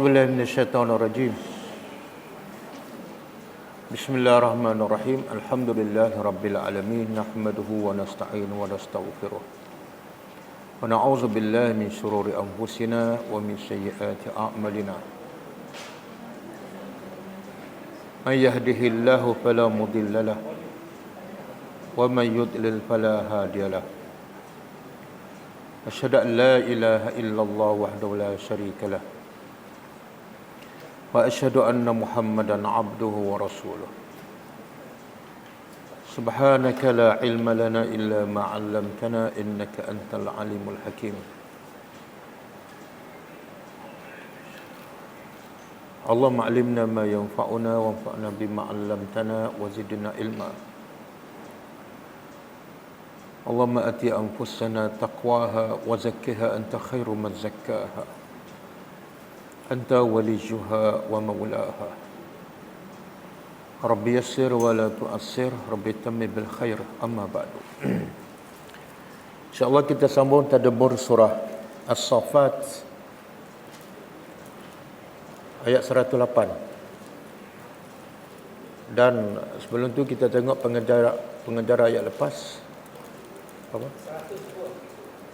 A'udzubillahi minasyaitonirrajim. Bismillahirrahmanirrahim. Alhamdulillahirabbil alamin. Nahmaduhu wa nasta'inu wa nastaghfiruh. Wa na'udzu billahi min shururi anfusina wa min sayyiati a'malina. May yahdihillahu fala mudilla lahu wa may yudlil fala hadiya lahu. Asyhadu an la ilaha illallah wahdahu la syarika lahu wa asyhadu anna Muhammadan abduhu wa rasuluh. Subhanaka la ilma lana illa ma 'allamtana innaka antal alimul hakim. Allahumma 'allimna ma yanfa'una wanfa'na bima 'allamtana wa zidna ilma. Allahumma ati anfusana taqwaha wa zakkiha anta khairu man zakkaha. Anta waliyuha wa maulaha. Rabbi yassir wa la tu'assir, Rabbi tammi bil khair, amma ba'du. InsyaAllah kita sambung tadabbur surah As-Saffat ayat 108. Dan sebelum tu kita tengok pengejar ayat lepas. Apa?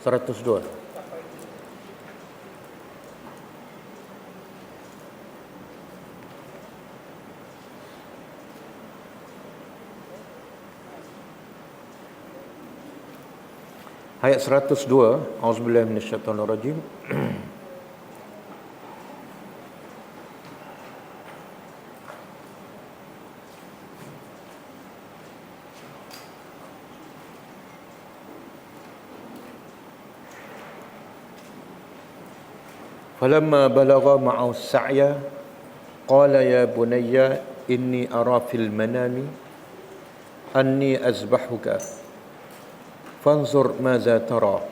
102. Ayat 102. Auzubillahi minasyaitonirrajim. Falamma balagha ma'ahu as-sa'ya qala ya bunayya inni ara fil manami anni azbahuka fanzur maza tara.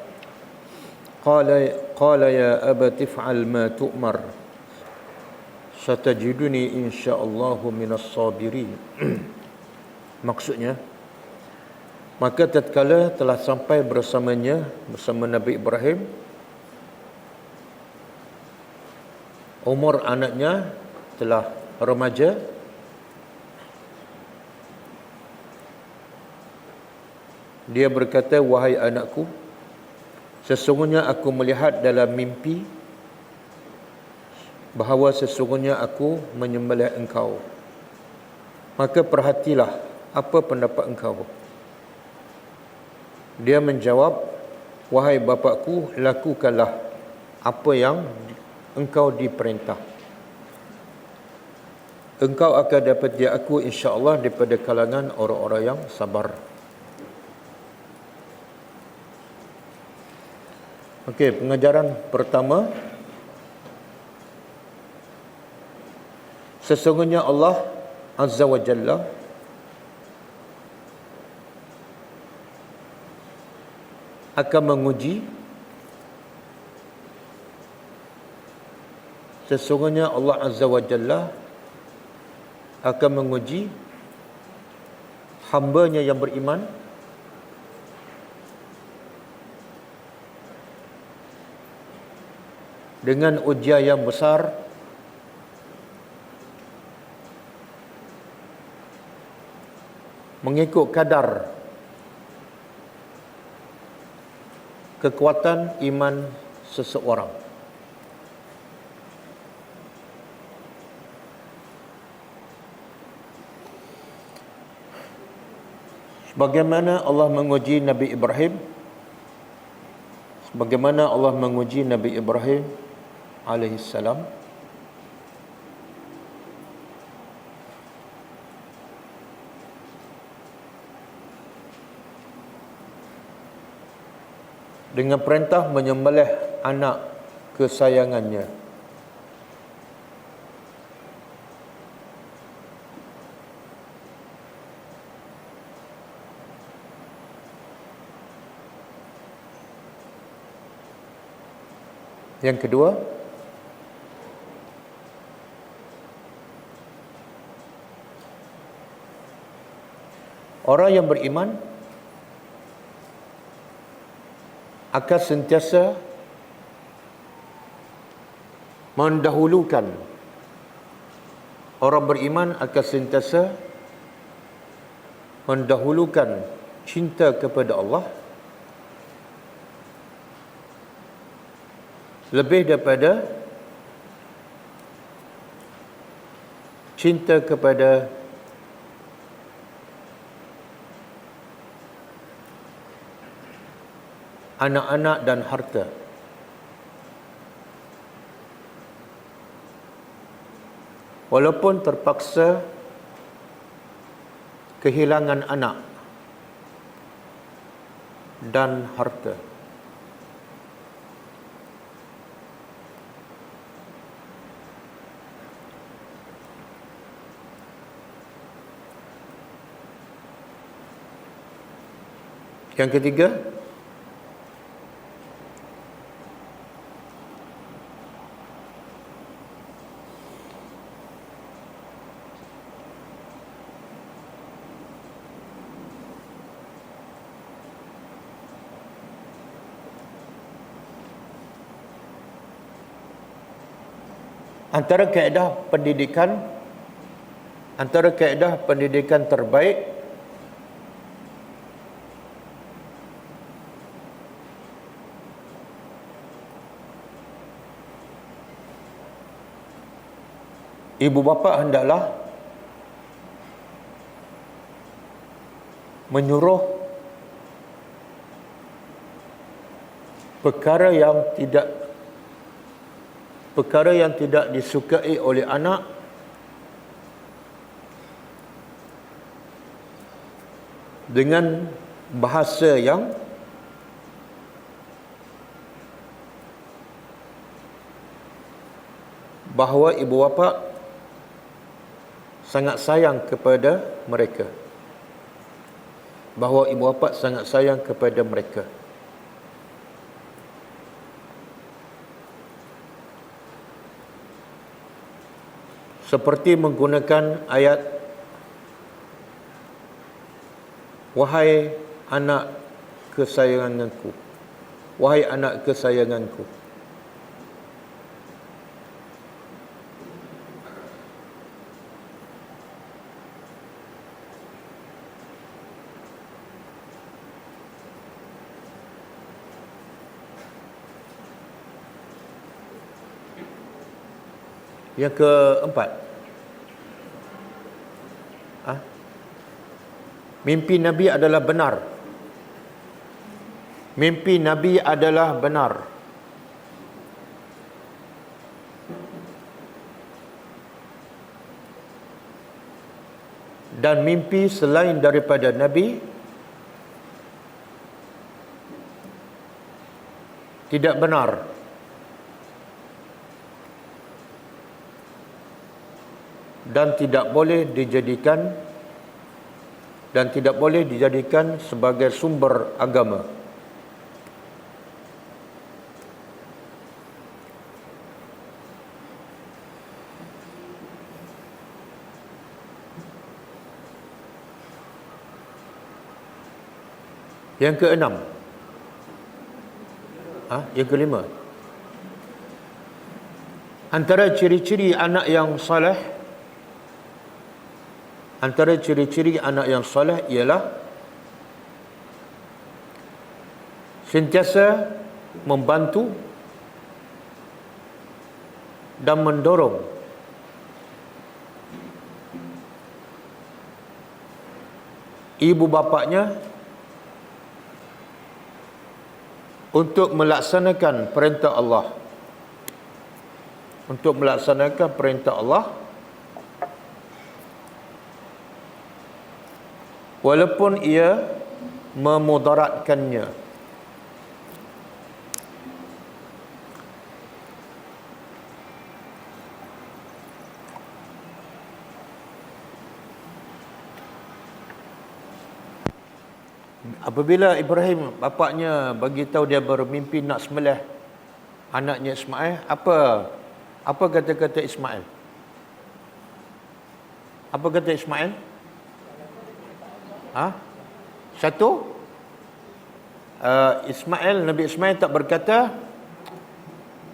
Qala ya abati if'al ma tu'mar satajiduni insyaallahu minas sabirin. Maksudnya, maka tatkala telah sampai bersama Nabi Ibrahim, umur anaknya telah remaja, dia berkata, wahai anakku, sesungguhnya aku melihat dalam mimpi bahawa sesungguhnya aku menyembelih engkau. Maka perhatilah apa pendapat engkau. Dia menjawab, wahai bapakku, lakukanlah apa yang engkau diperintah. Engkau akan dapati aku insya-Allah daripada kalangan orang-orang yang sabar. Okey, pengajaran pertama, sesungguhnya Allah Azza wa Jalla akan menguji, sesungguhnya Allah Azza wa Jalla akan menguji hamba-Nya yang beriman dengan ujian yang besar mengikut kadar kekuatan iman seseorang. Sebagaimana Allah menguji Nabi Ibrahim, sebagaimana Allah menguji Nabi Ibrahim alaihissalam, dengan perintah menyembelih anak kesayangannya. Yang kedua, orang yang beriman akan sentiasa mendahulukan, orang beriman akan sentiasa mendahulukan cinta kepada Allah lebih daripada cinta kepada anak-anak dan harta. Walaupun terpaksa kehilangan anak dan harta. Yang ketiga, antara kaedah pendidikan terbaik ibu bapa hendaklah menyuruh perkara yang tidak disukai oleh anak dengan bahasa yang bahawa ibu bapa sangat sayang kepada mereka. Bahawa ibu bapa sangat sayang kepada mereka. Seperti menggunakan ayat, wahai anak kesayanganku, wahai anak kesayanganku. Yang keempat, mimpi Nabi adalah benar. Mimpi Nabi adalah benar. Dan mimpi selain daripada Nabi tidak benar. Dan tidak boleh dijadikan sebagai sumber agama. Yang keenam, yang kelima, antara ciri-ciri anak yang saleh ialah sentiasa membantu dan mendorong ibu bapanya untuk melaksanakan perintah Allah. Walaupun ia memudaratkannya. Apabila Ibrahim bapaknya bagi tahu dia bermimpi nak sembelih anaknya Ismail, apa kata-kata Ismail? Apa kata Ismail? Satu, Nabi Ismail tak berkata,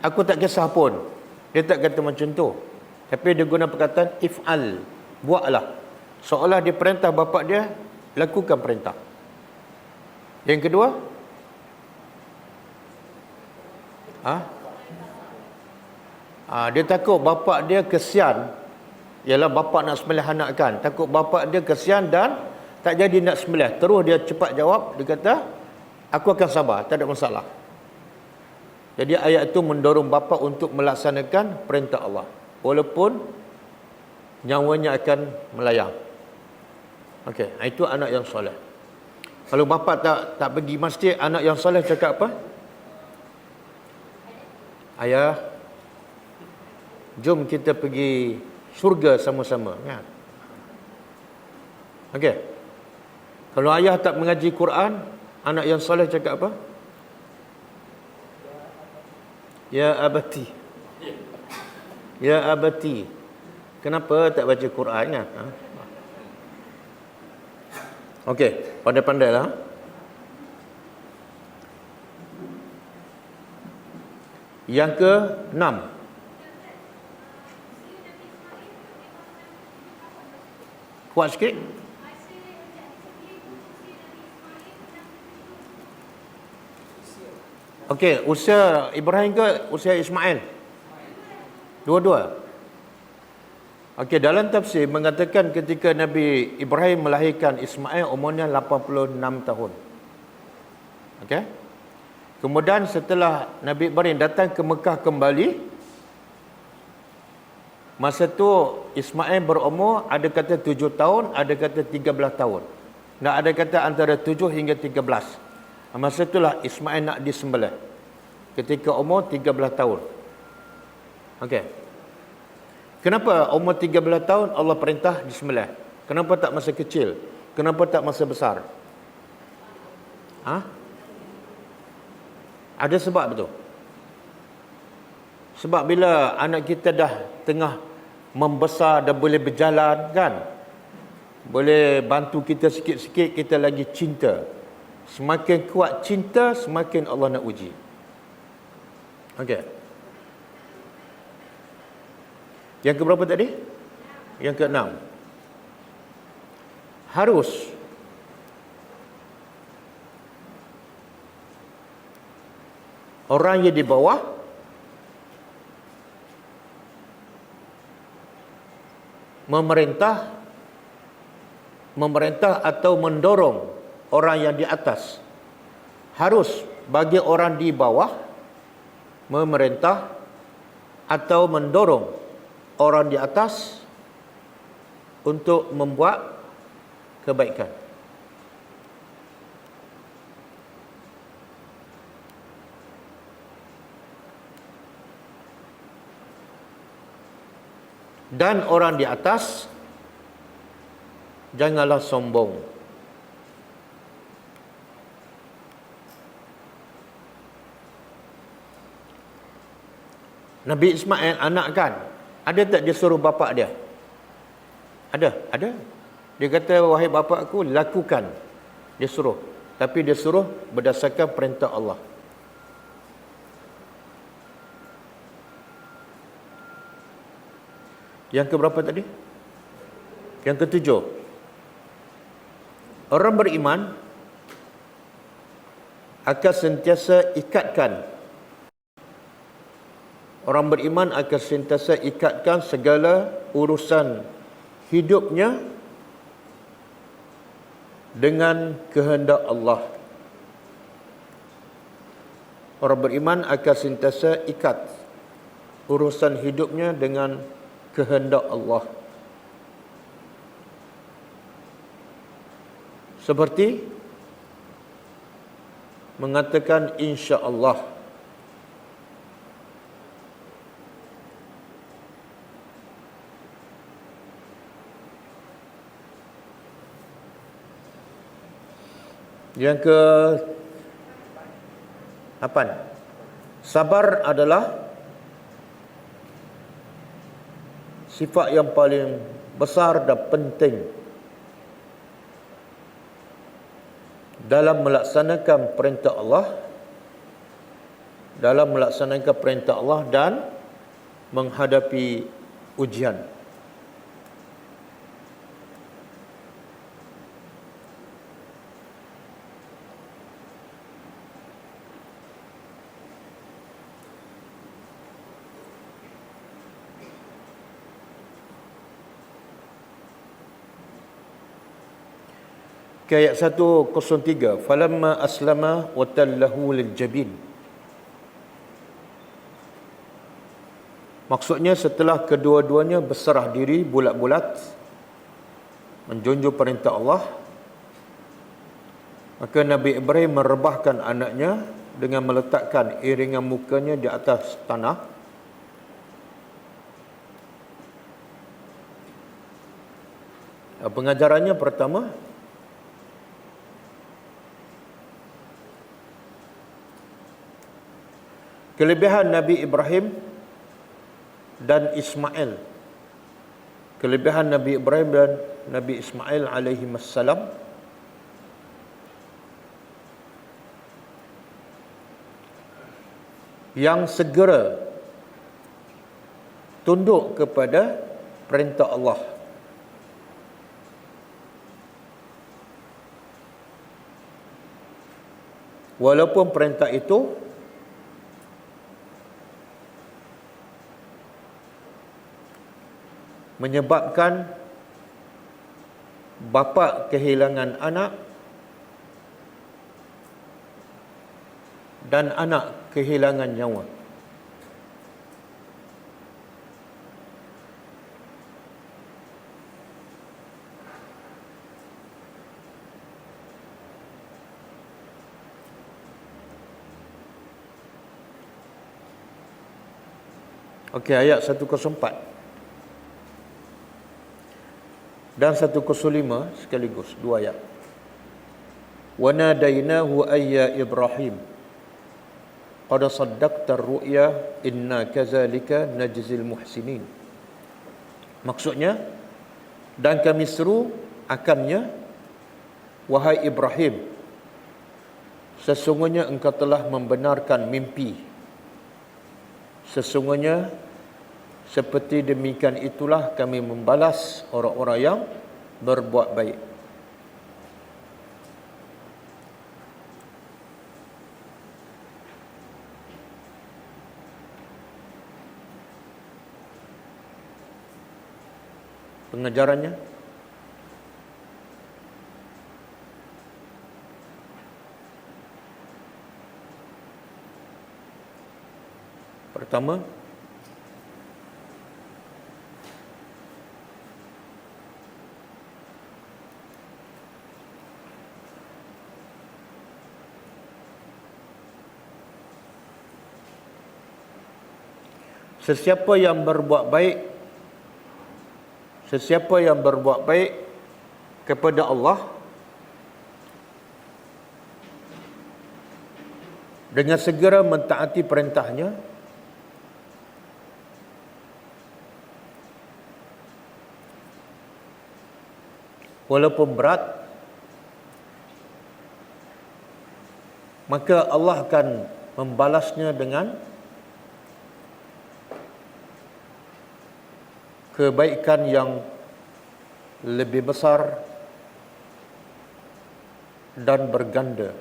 aku tak kisah pun. Dia tak kata macam tu. Tapi dia guna perkataan if'al. Buatlah. Seolah dia perintah bapa dia, lakukan perintah. Yang kedua, dia takut bapa dia kesian. Ialah bapa nak sembelih anak kan. Takut bapa dia kesian dan tak jadi nak sembelih. Terus dia cepat jawab. Dia kata, aku akan sabar. Tak ada masalah. Jadi ayat itu mendorong bapa untuk melaksanakan perintah Allah. Walaupun nyawanya akan melayang. Okey, itu anak yang soleh. Kalau bapa tak pergi masjid, anak yang soleh cakap apa? Ayah, jom kita pergi syurga sama-sama, kan? Okey. Kalau ayah tak mengaji Quran, anak yang soleh cakap apa? Ya abati. Ya abati. Kenapa tak baca Quran, kan? Okey, pandai-pandailah. Yang ke-6. Kuat sikit. Okey, usia Ibrahim ke usia Ismail? Dua-dua. Okey, dalam tafsir mengatakan ketika Nabi Ibrahim melahirkan Ismail umurnya 86 tahun. Okey. Kemudian setelah Nabi Ibrahim datang ke Mekah kembali, masa tu Ismail berumur ada kata 7 tahun, ada kata 13 tahun. Dan ada kata antara 7 hingga 13. Masa itulah Ismail nak disembelih. Ketika umur 13 tahun. Okey. Kenapa umur 13 tahun Allah perintah disembelih? Kenapa tak masa kecil? Kenapa tak masa besar? Ada sebab betul. Sebab bila anak kita dah tengah membesar, dah boleh berjalan, kan? Boleh bantu kita sikit-sikit, kita lagi cinta. Semakin kuat cinta, semakin Allah nak uji. Okey. Yang keberapa tadi? Yang ke-6. Harus orang yang di bawah memerintah atau mendorong orang yang di atas. Harus bagi orang di bawah memerintah atau mendorong orang di atas untuk membuat kebaikan. Dan orang di atas janganlah sombong. Nabi Ismail anak kan, ada tak dia suruh bapa dia? Ada. Dia kata, wahai bapa aku, lakukan. Dia suruh. Tapi dia suruh berdasarkan perintah Allah. Yang keberapa tadi? Yang ketujuh. Orang beriman akan sentiasa ikatkan. Orang beriman akan sentiasa ikatkan segala urusan hidupnya dengan kehendak Allah. Orang beriman akan sentiasa ikat urusan hidupnya dengan kehendak Allah. Seperti mengatakan insya-Allah. Yang ke-8. Sabar adalah sifat yang paling besar dan penting dalam melaksanakan perintah Allah, dan menghadapi ujian. Ayat 103, falamma aslama wa tallahu lil jabin. Maksudnya setelah kedua-duanya berserah diri bulat-bulat menjunjung perintah Allah, maka Nabi Ibrahim merebahkan anaknya dengan meletakkan iringan mukanya di atas tanah. Pengajarannya pertama, kelebihan Nabi Ibrahim dan Ismail. Kelebihan Nabi Ibrahim dan Nabi Ismail alaihimassalam yang segera tunduk kepada perintah Allah. Walaupun perintah itu menyebabkan bapa kehilangan anak dan anak kehilangan nyawa. Okey, ayat 104 dan 105 sekaligus, dua ayat. Wa nadainahu ayya Ibrahim qad saddaqta ar-ru'ya inna kadzalika najzil muhsinin. Maksudnya, dan kami seru akannya, wahai Ibrahim, sesungguhnya engkau telah membenarkan mimpi. Sesungguhnya seperti demikian itulah kami membalas orang-orang yang berbuat baik. Pengajarannya, pertama, sesiapa yang berbuat baik kepada Allah dengan segera mentaati perintahnya, walaupun berat, maka Allah akan membalasnya dengan kebaikan yang lebih besar dan berganda.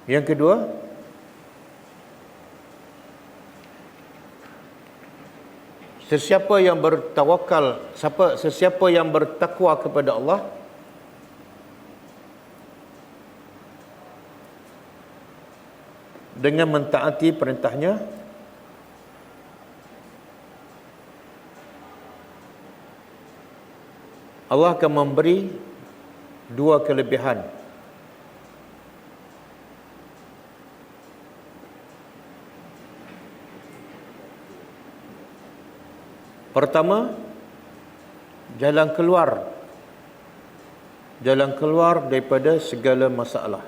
Yang kedua, sesiapa yang bertakwa kepada Allah, dengan mentaati perintahnya, Allah akan memberi dua kelebihan. Pertama, jalan keluar jalan keluar daripada segala masalah.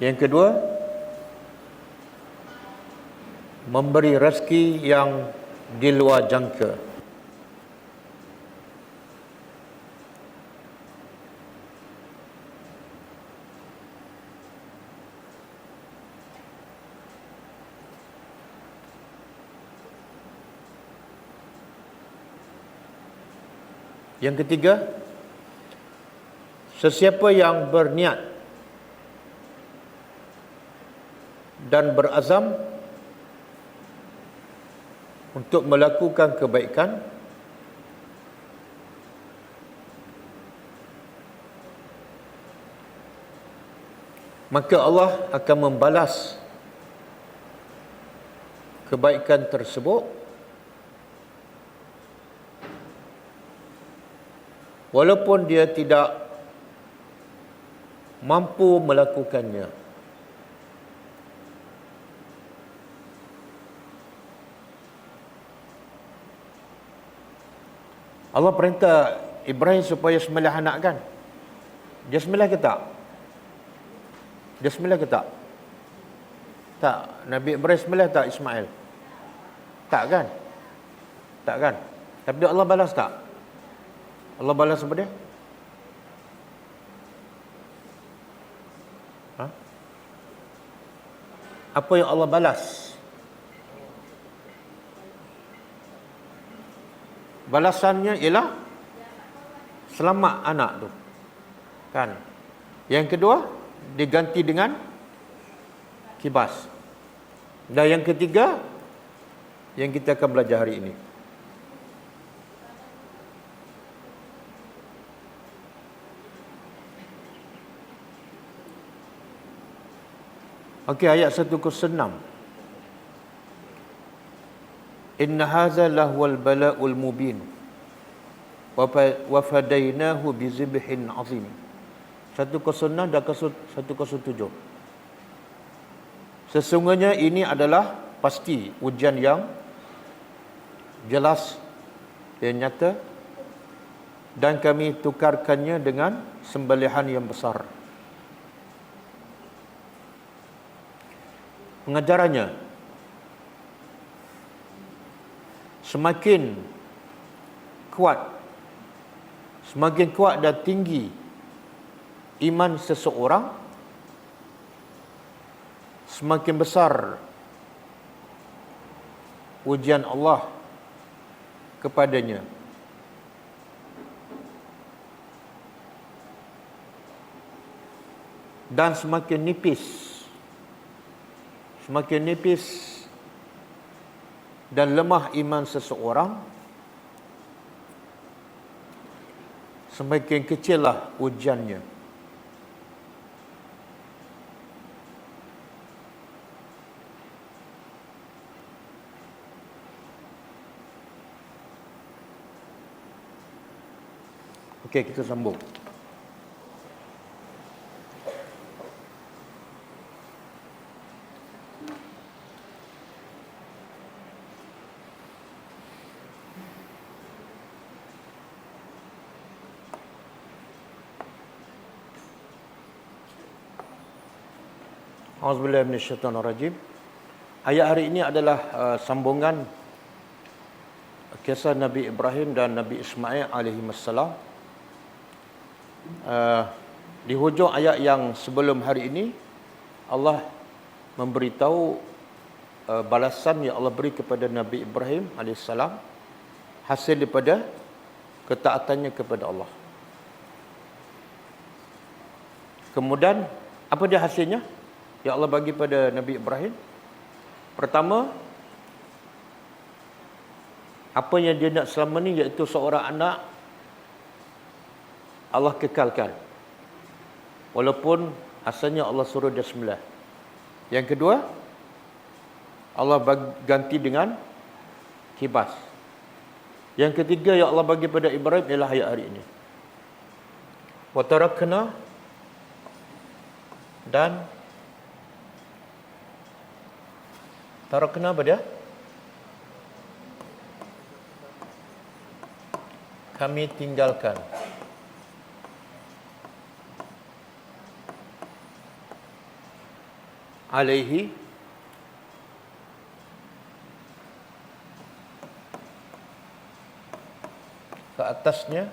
Yang kedua, memberi rezeki yang di luar jangka. Yang ketiga, sesiapa yang berniat dan berazam untuk melakukan kebaikan, maka Allah akan membalas kebaikan tersebut walaupun dia tidak mampu melakukannya. Allah perintah Ibrahim supaya sembelih anak kan? Dia sembelih ke tak? Dia sembelih ke tak? Tak. Nabi Ibrahim sembelih tak Ismail? Tak kan? Tak kan? Tapi Allah balas tak? Allah balas apa dia? Ha? Apa yang Allah balas? Balasannya ialah selamat anak tu. Kan? Yang kedua, diganti dengan kibas. Dan yang ketiga, yang kita akan belajar hari ini. Okey, ayat 106. Inna hadza lahwal bala'ul mubin wa fadainahu bizibhin azim. 106 dan 107. Sesungguhnya ini adalah pasti ujian yang jelas dan nyata, dan kami tukarkannya dengan sembelihan yang besar. Pengajarannya, semakin kuat dan tinggi iman seseorang, semakin besar ujian Allah kepadanya. Dan semakin nipis dan lemah iman seseorang, semakin kecillah ujiannya. Okey, kita sambung. Auzubillahi minasyaitonirrajim. Ayat hari ini adalah sambungan kisah Nabi Ibrahim dan Nabi Ismail alaihissalam. Di hujung ayat yang sebelum hari ini, Allah memberitahu balasan yang Allah beri kepada Nabi Ibrahim alaihissalam hasil daripada ketaatannya kepada Allah. Kemudian apa dia hasilnya yang Allah bagi pada Nabi Ibrahim? Pertama, apa yang dia nak selama ni, iaitu seorang anak, Allah kekalkan. Walaupun asalnya Allah suruh dia sembelih. Yang kedua, Allah ganti dengan kibas. Yang ketiga yang Allah bagi pada Ibrahim ialah ayat hari ini. Wa tarakna, dan Tarakna apa dia? Kami tinggalkan. Alaihi ke atasnya,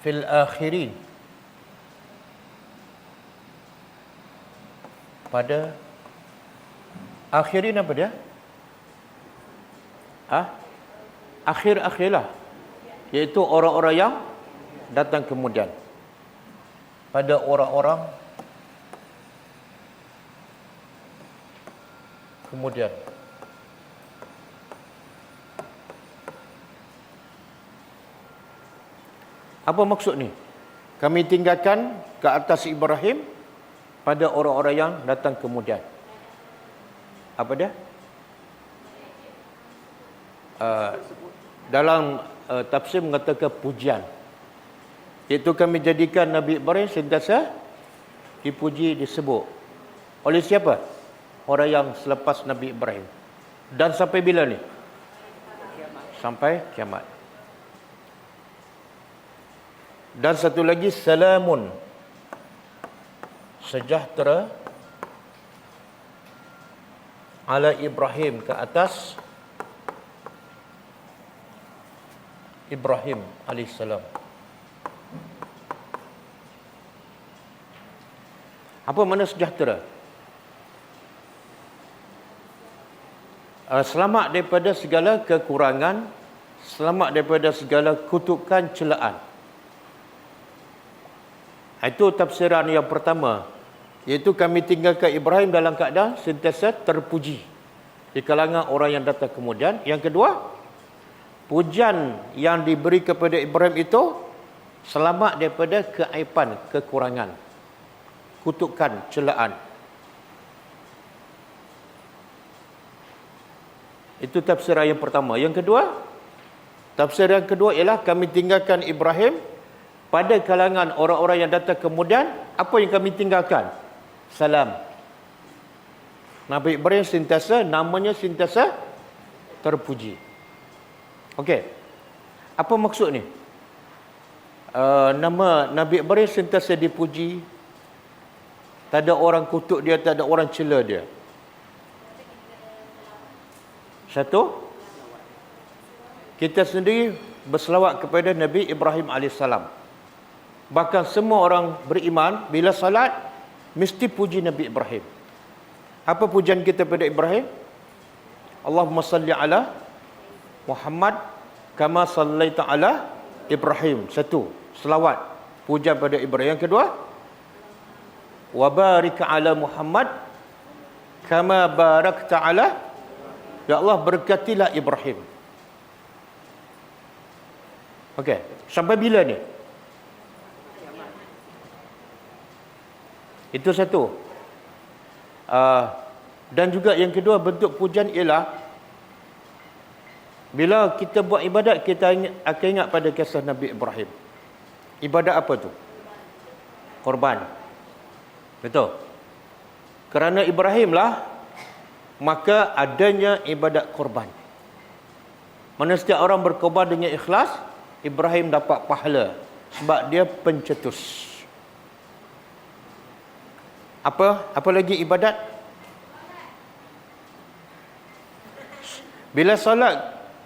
fil akhirin pada akhirin apa dia? Akhir-akhirlah, iaitu orang-orang yang datang kemudian. Pada orang-orang kemudian. Apa maksud ni? Kami tinggalkan ke atas Ibrahim pada orang-orang yang datang kemudian. Apa dia? Dalam tafsir mengatakan pujian. Iaitu kami jadikan Nabi Ibrahim sentiasa dipuji, disebut. Oleh siapa? Orang yang selepas Nabi Ibrahim. Dan sampai bila ni? Sampai kiamat. Dan satu lagi, salamun, sejahtera, ala Ibrahim, ke atas Ibrahim alaihissalam. Apa makna sejahtera? Selamat daripada segala kekurangan, selamat daripada segala kutukan, celaan. Itu tafsiran yang pertama, iaitu kami tinggalkan Ibrahim dalam keadaan sentiasa terpuji di kalangan orang yang datang kemudian. Yang kedua, pujian yang diberi kepada Ibrahim itu selamat daripada keaiban, kekurangan, kutukan, celaan. Itu tafsiran yang pertama. Yang kedua, tafsir yang kedua ialah kami tinggalkan Ibrahim pada kalangan orang-orang yang datang kemudian. Apa yang kami tinggalkan? Salam. Nabi Ibrahim sentiasa, namanya sentiasa terpuji. Okey. Apa maksud ni? Nama Nabi Ibrahim sentiasa dipuji. Tak ada orang kutuk dia, tak ada orang cela dia. Satu, kita sendiri berselawat kepada Nabi Ibrahim AS. Bahkan semua orang beriman bila salat mesti puji Nabi Ibrahim. Apa pujian kita pada Ibrahim? Allahumma salli ala Muhammad kama sallaita ala Ibrahim. Satu, selawat, pujian pada Ibrahim. Yang kedua, wa barik ala Muhammad kama barakta ala, ya Allah berkatilah Ibrahim. Okey, sampai bila ni? Itu satu. Dan juga yang kedua, bentuk pujian ialah bila kita buat ibadat, kita akan ingat pada kisah Nabi Ibrahim. Ibadat apa tu? Korban. Betul. Kerana Ibrahim lah, maka adanya ibadat korban. Mana setiap orang berkorban dengan ikhlas, Ibrahim dapat pahala sebab dia pencetus. Apa lagi ibadat? Bila solat,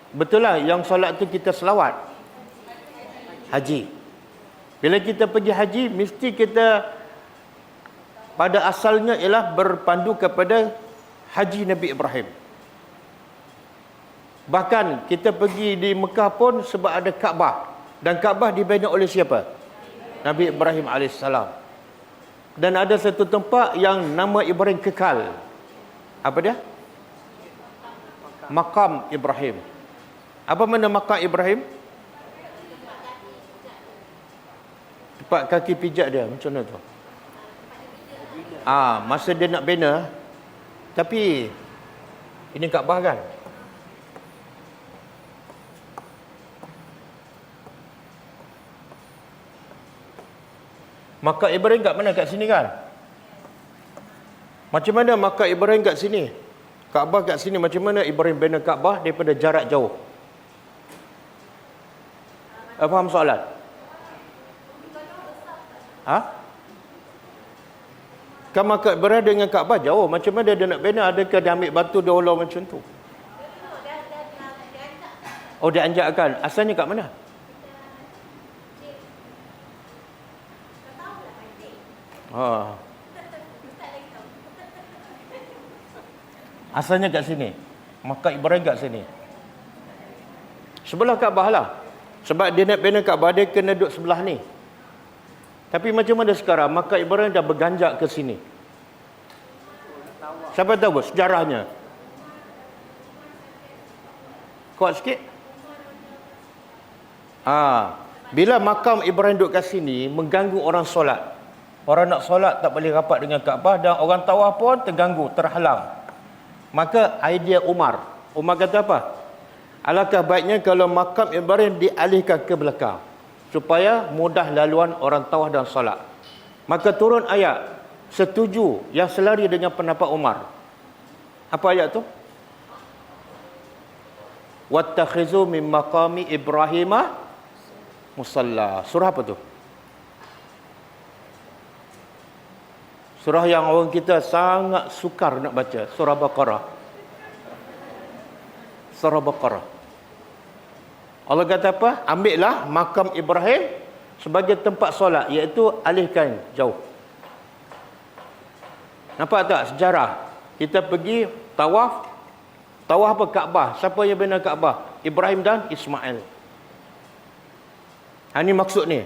betul lah yang solat tu kita selawat. Haji. Bila kita pergi haji, mesti kita pada asalnya ialah berpandu kepada haji Nabi Ibrahim. Bahkan kita pergi di Mekah pun sebab ada Kaabah. Dan Kaabah dibina oleh siapa? Nabi Ibrahim AS. Dan ada satu tempat yang nama Ibrahim kekal. Apa dia? Maqam Ibrahim. Apa makna maqam Ibrahim? Tempat kaki pijak dia. Macam mana tu? Masa dia nak bina. Tapi ini Kaabah kan? Maka Ibrahim kat mana? Kat sini kan? Macam mana makam Ibrahim kat sini? Kaabah kat sini, macam mana Ibrahim bina Kaabah daripada jarak jauh? Faham soalan? Ha? Kan makam Ibrahim dengan Kaabah jauh. Macam mana dia nak bina? Adakah dia ambil batu dia ulang macam tu? Oh, dia anjakkan. Asalnya kat mana? Ha. Asalnya kat sini. Makam Ibrahim kat sini. Sebelah Kaabah lah. Sebab dia nak bina Kaabah, dia kena duduk sebelah ni. Tapi macam mana sekarang? Makam Ibrahim dah berganjak ke sini. Siapa tahu sejarahnya? Kuat sikit. Bila makam Ibrahim duduk kat sini, mengganggu orang solat. Orang nak solat tak boleh rapat dengan Kaabah, dan orang tawaf pun terganggu, terhalang. Maka idea Umar kata apa? Alangkah baiknya kalau makam Ibrahim dialihkan ke belakang, supaya mudah laluan orang tawaf dan solat. Maka turun ayat setuju yang selari dengan pendapat Umar. Apa ayat tu? Wattakhizu min maqami Ibrahima musalla. Surah apa tu? Surah yang orang kita sangat sukar nak baca. Surah Baqarah. Surah Baqarah. Allah kata apa? Ambillah makam Ibrahim sebagai tempat solat, iaitu alihkan jauh. Nampak tak sejarah? Kita pergi tawaf. Tawaf apa? Kaabah. Siapa yang bina Kaabah? Ibrahim dan Ismail. Ini maksud ni.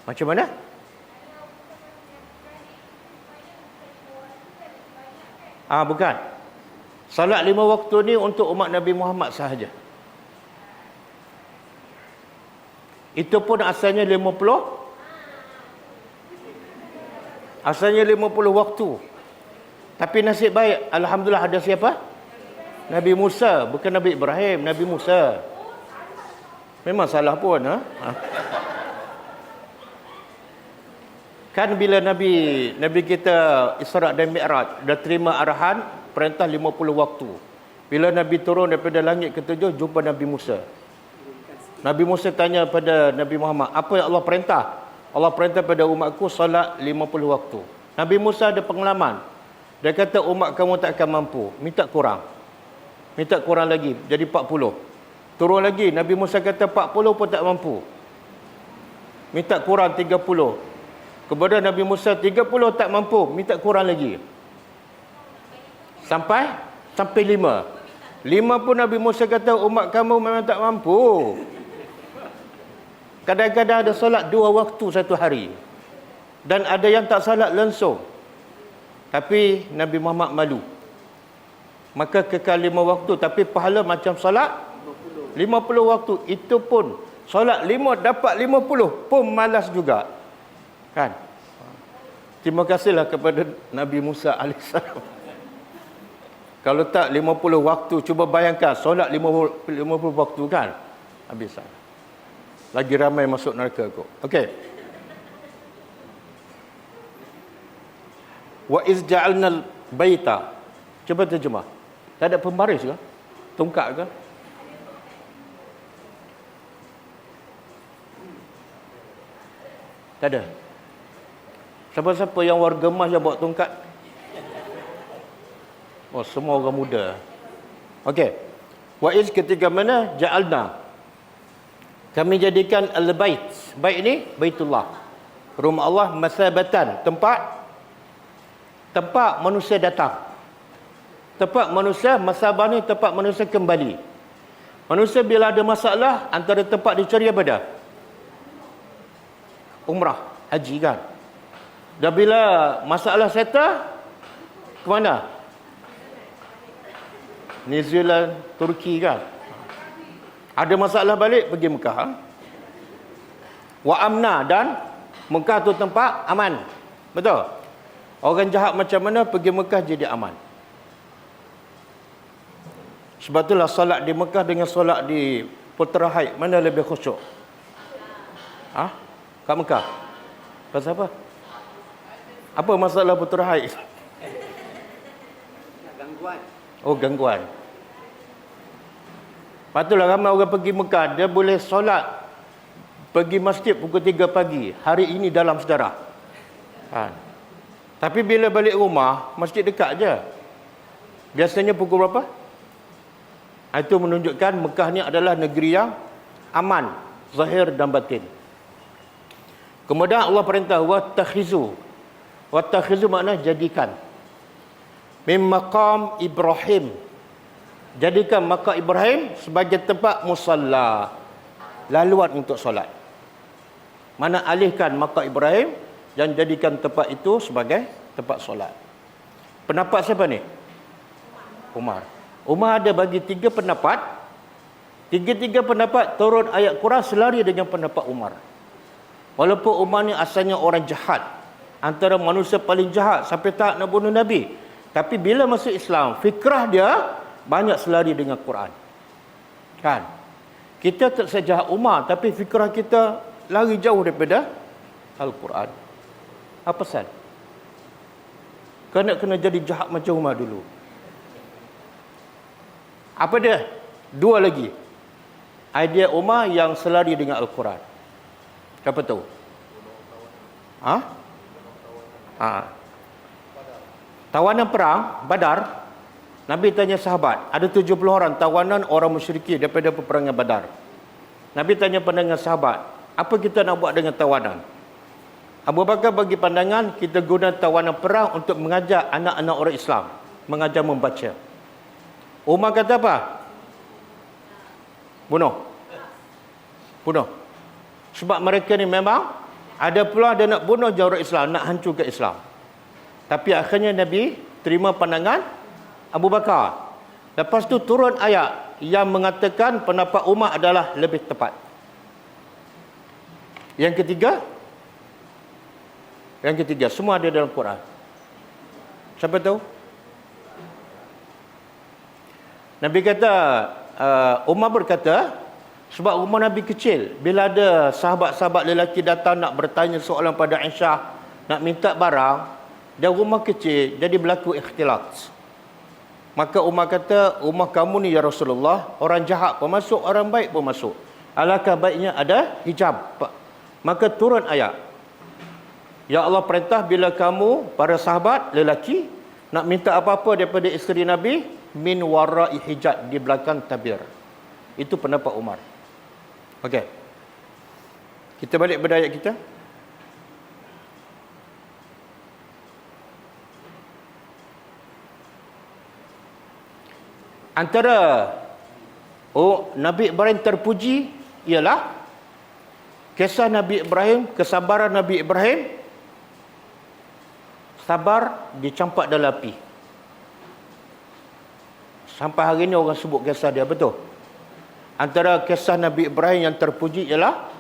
Macam mana? Bukan. Salat 5 waktu ni untuk umat Nabi Muhammad sahaja. Itu pun asalnya 50. Asalnya 50 waktu. Tapi nasib baik, alhamdulillah ada siapa? Nabi Musa, bukan Nabi Ibrahim, Nabi Musa. Memang salah pun, Kan bila Nabi kita Isra' dan Mi'raj dah terima arahan perintah 50 waktu. Bila Nabi turun daripada langit ke-7 jumpa Nabi Musa. Nabi Musa tanya pada Nabi Muhammad, apa yang Allah perintah? Allah perintah pada umatku solat 50 waktu. Nabi Musa ada pengalaman. Dia kata umat kamu tak akan mampu, minta kurang. Minta kurang lagi, jadi 40. Turun lagi, Nabi Musa kata 40 pun tak mampu. Minta kurang 30. Kepada Nabi Musa 30 tak mampu, minta kurang lagi. Sampai 5. 5 pun Nabi Musa kata umat kamu memang tak mampu. Kadang-kadang ada solat 2 waktu satu hari. Dan ada yang tak salat langsung. Tapi Nabi Muhammad malu. Maka kekal 5 waktu, tapi pahala macam solat 50 waktu. Itu pun solat 5 dapat 50 pun malas juga. Kan? Terima kasihlah kepada Nabi Musa AS. Kalau tak 50 waktu, cuba bayangkan solat 50 waktu kan? Habis. Lagi ramai masuk neraka kok. Okey. Wa iz ja'alnal baita. Cuba terjemah. Tak ada pembaris ke? Tongkat ke? Tak ada. Siapa-siapa yang warga emas yang bawa tongkat? Oh, semua orang muda. Okey. Wa iz ketika mana ja'alna. Kami jadikan al-bait. Bait ini Baitullah. Rumah Allah masabatan, tempat manusia datang. Tempat manusia, masabah ni tempat manusia kembali. Manusia bila ada masalah, antara tempat dicari apa dah? Umrah, haji kan? Dan bila masalah settle, ke mana? New Zealand, Turki kan? Ada masalah balik, pergi Mekah. Wa amna, dan Mekah tu tempat aman. Betul? Orang jahat macam mana pergi Mekah jadi aman. Sebab itulah solat di Mekah dengan solat di Putera Haid, mana lebih khusyuk? Kat Mekah? Pasal apa? Apa masalah Putera Haid? Gangguan. Oh, gangguan. Patutlah ramai orang pergi Mekah, dia boleh solat pergi masjid pukul 3 pagi. Hari ini dalam sejarah. Tapi bila balik rumah, masjid dekat je. Biasanya pukul berapa? Itu menunjukkan Mekah ni adalah negeri yang aman, zahir dan batin. Kemudian Allah perintah wattakhizu. Wattakhizu makna jadikan. Min maqam Ibrahim. Jadikan makam Ibrahim sebagai tempat musalla, laluan untuk solat. Mana alihkan makam Ibrahim dan jadikan tempat itu sebagai tempat solat. Pendapat siapa ni? Umar. Umar ada bagi 3 pendapat. 3 pendapat turun ayat Quran selari dengan pendapat Umar. Walaupun Umar ni asalnya orang jahat, antara manusia paling jahat sampai tak nak bunuh Nabi, tapi bila masuk Islam, fikrah dia banyak selari dengan Quran. Kan? Kita tak sejahat Umar, tapi fikrah kita lari jauh daripada Al-Quran. Apa pasal? Kena jadi jahat macam Umar dulu. Apa dia? 2 lagi. Idea Umar yang selari dengan Al-Quran. Siapa tahu? Tawanan perang Badar. Nabi tanya sahabat, ada 70 orang tawanan orang musyrikin daripada peperangan Badar. Nabi tanya pandangan sahabat, apa kita nak buat dengan tawanan? Abu Bakar bagi pandangan, kita guna tawanan perang untuk mengajar anak-anak orang Islam, mengajar membaca. Umar kata apa? Bunuh. Sebab mereka ni memang ada pula dia nak bunuh orang Islam, nak hancurkan Islam. Tapi akhirnya Nabi terima pandangan Abu Bakar. Lepas tu turun ayat yang mengatakan pendapat Umar adalah lebih tepat. Yang ketiga, semua ada dalam Quran. Siapa tahu? Nabi kata, Umar berkata, sebab umur Nabi kecil, bila ada sahabat-sahabat lelaki datang nak bertanya soalan pada Aisyah, nak minta barang, dia rumah kecil, jadi berlaku ikhtilat. Maka Umar kata, umar kamu ni ya Rasulullah, orang jahat pun masuk, orang baik pun masuk. Alangkah baiknya ada hijab. Maka turun ayat. Ya Allah perintah bila kamu, para sahabat lelaki, nak minta apa-apa daripada isteri Nabi, min wara'i hijab, di belakang tabir. Itu pendapat Umar. Okey. Kita balik pada ayat kita. Antara Nabi Ibrahim terpuji ialah kisah Nabi Ibrahim, kesabaran Nabi Ibrahim, sabar dicampak dalam api. Sampai hari ini orang sebut kisah dia, betul? Antara kisah Nabi Ibrahim yang terpuji ialah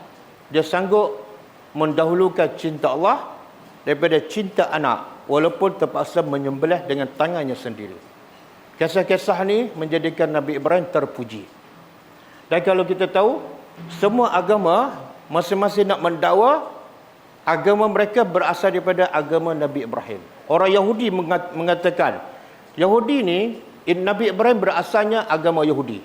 dia sanggup mendahulukan cinta Allah daripada cinta anak, walaupun terpaksa menyembelih dengan tangannya sendiri. Kisah-kisah ni menjadikan Nabi Ibrahim terpuji. Dan kalau kita tahu, semua agama masing-masing nak mendakwa agama mereka berasal daripada agama Nabi Ibrahim. Orang Yahudi mengatakan, Yahudi ni, Nabi Ibrahim berasalnya agama Yahudi.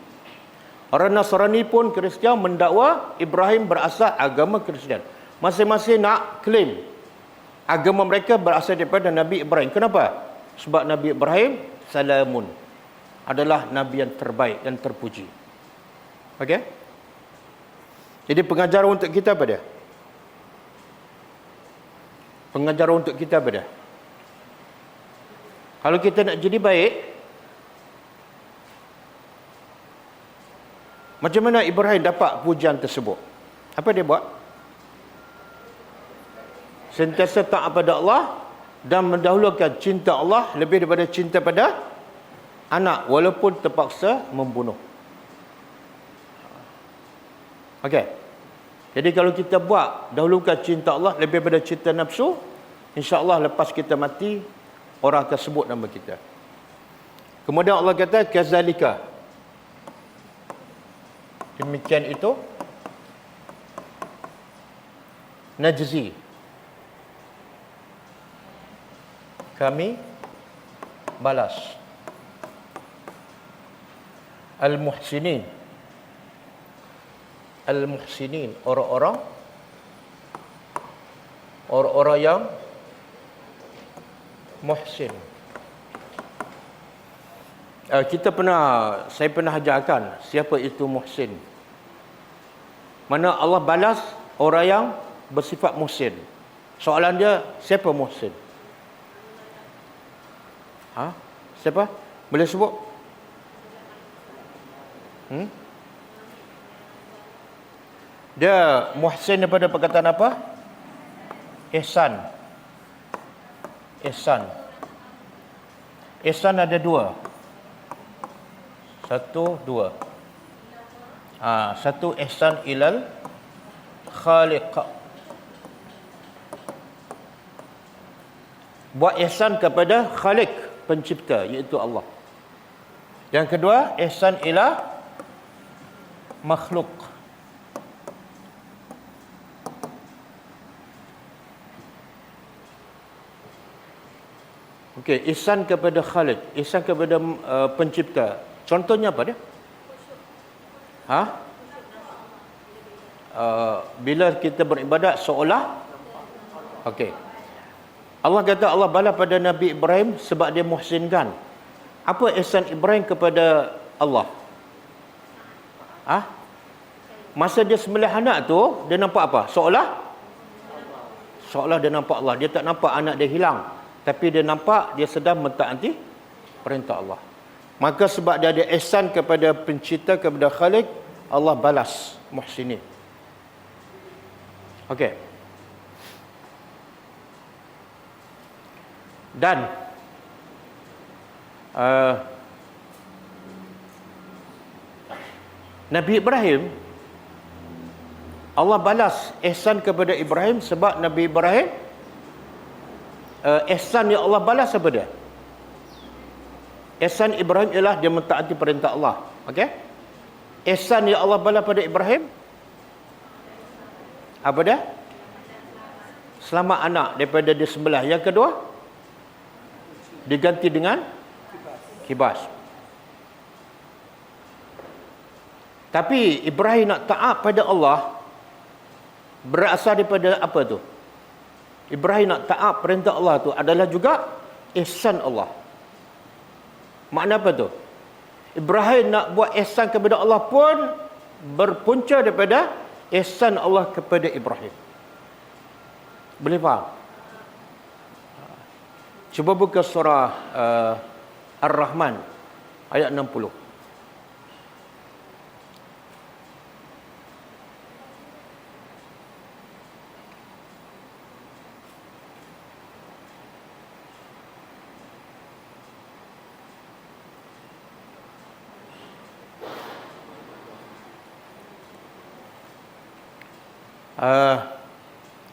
Orang Nasrani pun, Kristian, mendakwa Ibrahim berasal agama Kristian. Masing-masing nak claim agama mereka berasal daripada Nabi Ibrahim. Kenapa? Sebab Nabi Ibrahim salamun, adalah Nabi yang terbaik dan terpuji. Okey? Jadi pengajaran untuk kita apa dia? Pengajaran untuk kita apa dia? Kalau kita nak jadi baik, macam mana Ibrahim dapat pujian tersebut? Apa dia buat? Sentiasa taat pada Allah dan mendahulukan cinta Allah lebih daripada cinta pada anak, walaupun terpaksa membunuh. Okey. Jadi kalau kita buat dahulukan cinta Allah lebih daripada cinta nafsu, insya-Allah lepas kita mati orang akan sebut nama kita. Kemudian Allah kata kazalika, Demikian itu najzi, kami balas al-muhsinin, orang-orang yang muhsin. Saya pernah ajarkan siapa itu muhsin. Mana Allah balas orang yang bersifat muhsin. Soalan dia, siapa muhsin? Siapa? Boleh sebut? Dia muhsin daripada perkataan apa? Ihsan. Ihsan ada dua. Dua. Satu ihsan ilal khaliq. Buat ihsan kepada khaliq, pencipta, iaitu Allah. Yang kedua, ihsan ila makhluk. Okey, ihsan kepada khaliq, ihsan kepada pencipta. Contohnya apa dia? Bila kita beribadat seolah, okey. Allah kata Allah balas pada Nabi Ibrahim sebab dia muhsinkan. Apa ihsan Ibrahim kepada Allah? Masa dia sembelih anak tu, dia nampak apa? Seolah dia nampak Allah. Dia tak nampak anak dia hilang, tapi dia nampak dia sedang mentaati perintah Allah. Maka sebab dia ada ihsan kepada pencipta, kepada Khaliq, Allah balas muhsinin. Okey. Dan Nabi Ibrahim, Allah balas ihsan kepada Ibrahim sebab Nabi Ibrahim, ihsan yang Allah balas apa dia? Ihsan Ibrahim ialah dia mentaati perintah Allah. Okey? Ihsan yang Allah balas pada Ibrahim apa dia? Selamat anak daripada disembelih. Yang kedua, diganti dengan kibas. Tapi Ibrahim nak taat pada Allah berasal daripada apa tu? Ibrahim nak taat perintah Allah tu adalah juga ihsan Allah. Makna apa tu? Ibrahim nak buat ihsan kepada Allah pun berpunca daripada ihsan Allah kepada Ibrahim. Boleh faham? Cuba buka surah Ar-Rahman ayat 60.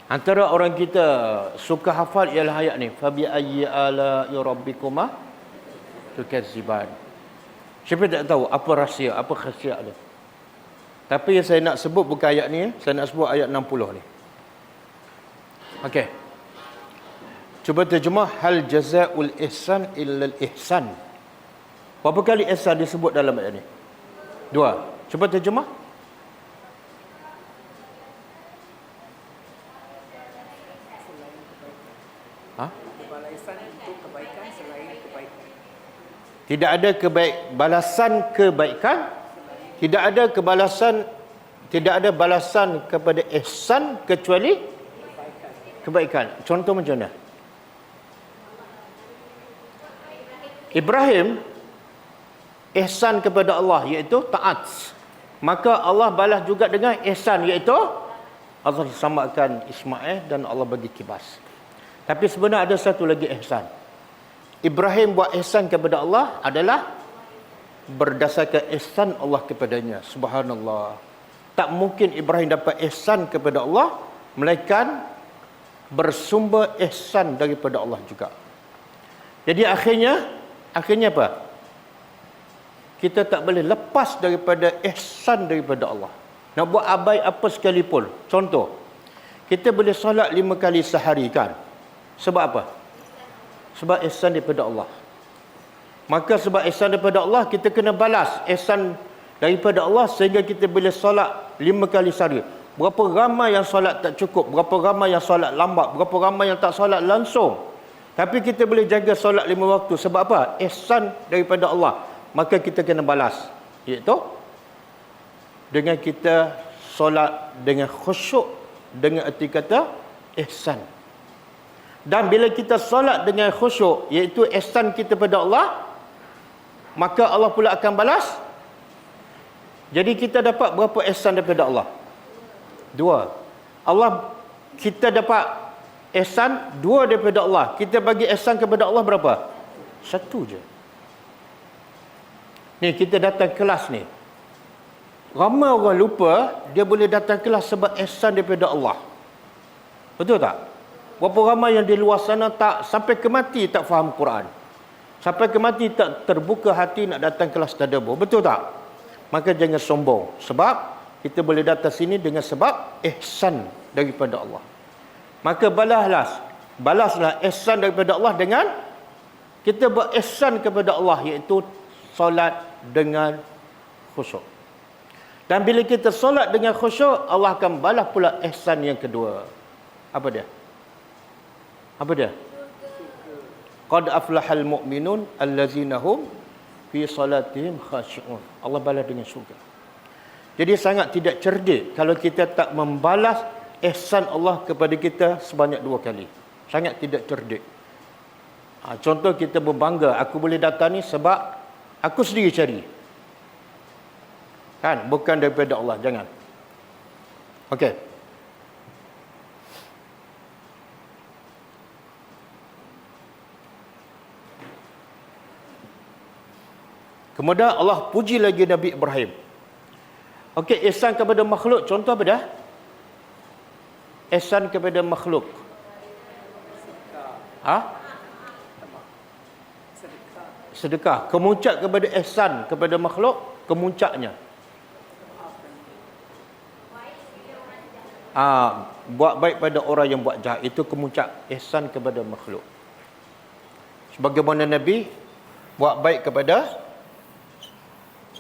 Antara orang kita suka hafal ialah ayat ni, fabi ayyi ala rabbikuma tukadziban. Siapa tak tahu apa rahsia, apa khasiat dia. Tapi yang saya nak sebut bukan ayat ni, saya nak sebut ayat 60 ni. Okey. Cuba terjemah, hal jazaa'ul ihsan illa al-ihsan. Berapa kali ihsan disebut dalam ayat ni? 2. Cuba terjemah. Tidak ada balasan kebaikan, tidak ada balasan kepada ihsan kecuali kebaikan. Contoh macam mana? Ibrahim ihsan kepada Allah iaitu taat. Maka Allah balas juga dengan ihsan iaitu Allah selamatkan Ismail dan Allah bagi kibas. Tapi sebenarnya ada satu lagi ihsan. Ibrahim buat ihsan kepada Allah adalah berdasarkan ihsan Allah kepadanya. Subhanallah. Tak mungkin Ibrahim dapat ihsan kepada Allah melainkan bersumber ihsan daripada Allah juga. Jadi akhirnya apa? kita tak boleh lepas daripada ihsan daripada Allah. Nak buat abai apa sekalipun. Contoh, kita boleh solat 5 kali sehari kan? Sebab apa? Sebab ihsan daripada Allah. Maka sebab ihsan daripada Allah, kita kena balas ihsan daripada Allah sehingga kita boleh solat 5 kali sehari. Berapa ramai yang solat tak cukup, berapa ramai yang solat lambat, berapa ramai yang tak solat langsung. Tapi kita boleh jaga solat 5 waktu. Sebab apa? Ihsan daripada Allah. Maka kita kena balas. Iaitu dengan kita solat dengan khusyuk, dengan erti kata ihsan. Dan bila kita solat dengan khusyuk, iaitu ihsan kita pada Allah, maka Allah pula akan balas. Jadi kita dapat berapa ihsan daripada Allah? 2. Allah, kita dapat ihsan 2 daripada Allah. Kita bagi ihsan kepada Allah berapa? 1 je. Ni kita datang kelas ni. Ramai orang lupa dia boleh datang kelas sebab ihsan daripada Allah. Betul tak? Berapa ramai yang di luar sana tak sampai ke mati tak faham Quran. Sampai ke mati tak terbuka hati nak datang kelas tadabbur. Betul tak? Maka jangan sombong. Sebab kita boleh datang sini dengan sebab ihsan daripada Allah. Maka balaslah ihsan daripada Allah dengan kita berihsan kepada Allah, iaitu solat dengan khusyuk. Dan bila kita solat dengan khusyuk, Allah akan balas pula ihsan yang kedua. Apa dia? Apa dia? Qad aflahal mu'minun allazina hum fi salatihim khashi'un. Allah balas dengan syurga. Jadi sangat tidak cerdik kalau kita tak membalas ihsan Allah kepada kita sebanyak 2 kali. Sangat tidak cerdik. Contoh kita berbangga, aku boleh datang ni sebab aku sendiri cari. Kan? Bukan daripada Allah. Jangan. Okey. Kemudian Allah puji lagi Nabi Ibrahim. Okey, ihsan kepada makhluk. Contoh apa dah? Ihsan kepada makhluk. Sedekah. Kemuncak kepada ihsan kepada makhluk, kemuncaknya. Buat baik pada orang yang buat jahat. Itu kemuncak ihsan kepada makhluk. Sebagaimana Nabi buat baik kepada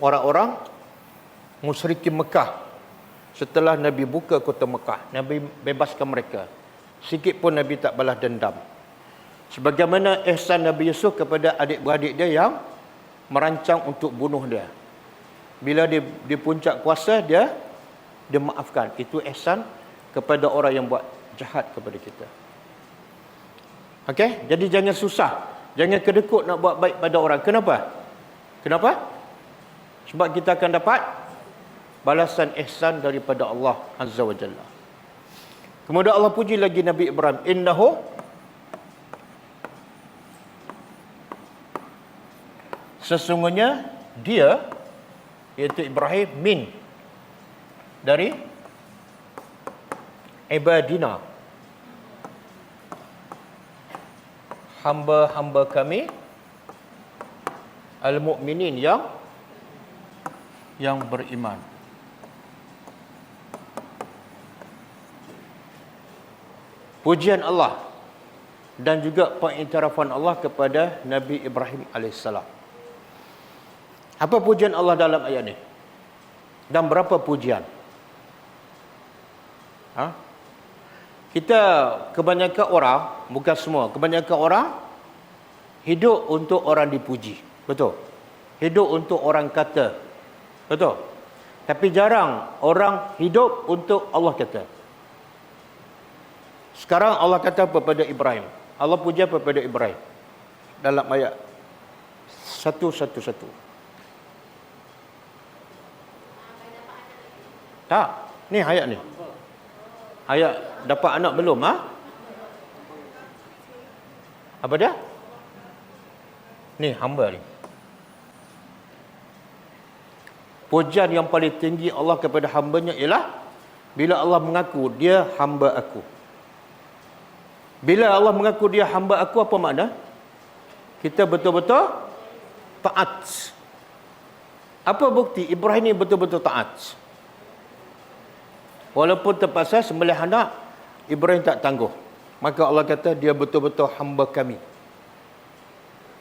orang-orang musyrikin Mekah. Setelah Nabi buka kota Mekah, Nabi bebaskan mereka. Sikit pun Nabi tak balas dendam. Sebagaimana ihsan Nabi Yusuf kepada adik-beradik dia yang merancang untuk bunuh dia. Bila dia di puncak kuasa, dia maafkan. Itu ihsan kepada orang yang buat jahat kepada kita. Okey? Jadi jangan susah. Jangan kedekut nak buat baik pada orang. Kenapa? Kenapa? Sebab kita akan dapat balasan ihsan daripada Allah Azza wa Jalla. Kemudian Allah puji lagi Nabi Ibrahim. Innahu sesungguhnya dia, iaitu Ibrahim, min dari ibadina, hamba-hamba kami, al-mu'minin yang beriman. Pujian Allah dan juga pengiktirafan Allah kepada Nabi Ibrahim AS. Apa pujian Allah dalam ayat ni? Dan berapa pujian? Kita kebanyakan orang, bukan semua, kebanyakan orang hidup untuk orang dipuji. Betul? Hidup untuk orang kata. Betul? Tapi jarang orang hidup untuk Allah kata. Sekarang Allah kata kepada Ibrahim. Allah puji kepada Ibrahim dalam ayat 111. Tak, ni ayat ni. Ayat dapat anak belum? Apa dia? Ni hamba ni. Pujian yang paling tinggi Allah kepada hambanya ialah bila Allah mengaku dia hamba aku. Bila Allah mengaku dia hamba aku, apa makna? Kita betul-betul taat. Apa bukti Ibrahim ni betul-betul taat? Walaupun terpaksa sembelih anak, Ibrahim tak tangguh. Maka Allah kata dia betul-betul hamba kami.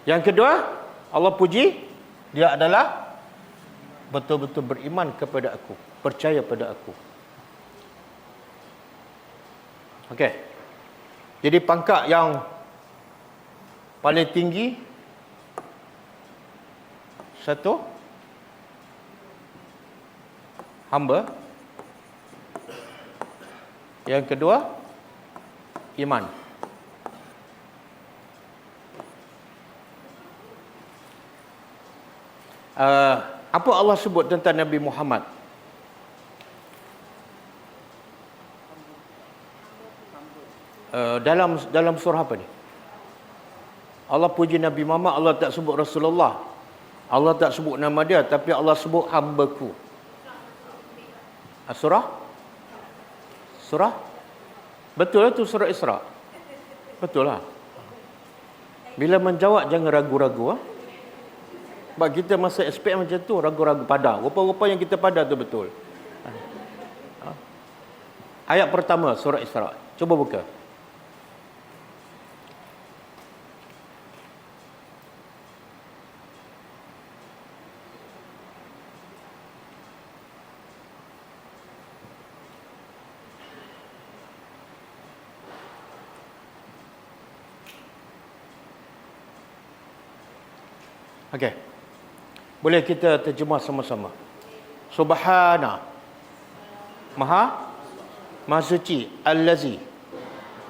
Yang kedua, Allah puji dia adalah betul-betul beriman kepada aku, percaya pada aku. Okey. Jadi pangkat yang paling tinggi satu, hamba. Yang kedua, iman. Apa Allah sebut tentang Nabi Muhammad? Dalam surah apa ni? Allah puji Nabi Muhammad, Allah tak sebut Rasulullah. Allah tak sebut nama dia, tapi Allah sebut hamba-Ku. Surah? Betul lah tu surah Isra. Betul lah. Bila menjawab jangan ragu-ragu. Sebab kita masa expect macam tu, ragu-ragu pada. Rupa-rupa yang kita pada tu betul. Ayat pertama surah Isra. Cuba buka. Okey. Boleh kita terjemah sama-sama. Subhana. Maha suci. Allazi.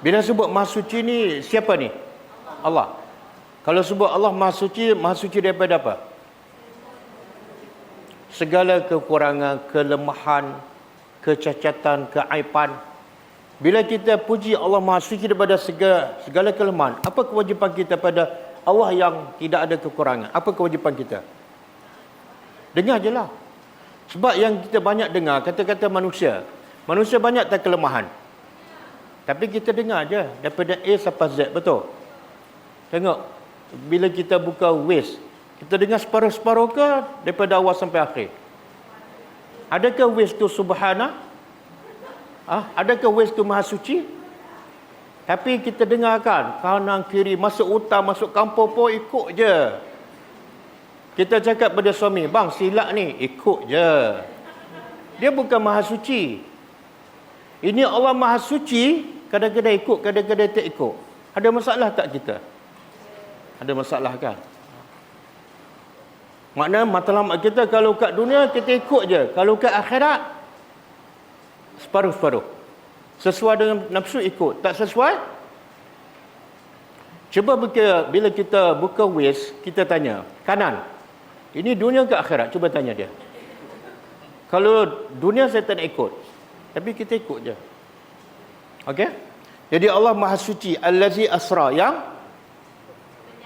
Bila sebut Maha Suci ni, siapa ni? Allah. Kalau sebut Allah Maha Suci daripada apa? Segala kekurangan, kelemahan, kecacatan, keaiban. Bila kita puji Allah Maha Suci daripada segala kelemahan, apa kewajipan kita pada Allah yang tidak ada kekurangan? Apa kewajipan kita? Dengar je lah. Sebab yang kita banyak dengar, kata-kata manusia. Manusia banyak tak kelemahan. Tapi kita dengar je. Daripada A sampai Z, betul? Tengok. Bila kita buka Waze, kita dengar separuh-separuh ke daripada awal sampai akhir? Adakah Waze tu subhana? Adakah Waze tu Maha Suci? Tapi kita dengarkan kanan kiri, masuk hutan, masuk kampung pun ikut je. Kita cakap pada suami, bang silap ni, ikut je. Dia bukan Maha Suci. Ini Allah Maha Suci, kadang-kadang ikut, kadang-kadang tak ikut. Ada masalah tak kita? Ada masalah kan? Maknanya matlamat kita kalau kat dunia kita ikut je. Kalau kat akhirat, separuh-separuh. Sesuai dengan nafsu ikut, tak sesuai. Cuba bila kita buka Waze, kita tanya, kanan. Ini dunia ke akhirat? Cuba tanya dia. Kalau dunia saya tak nak ikut. Tapi kita ikut je. Okey? Jadi Allah Maha Suci, Allazi Asra,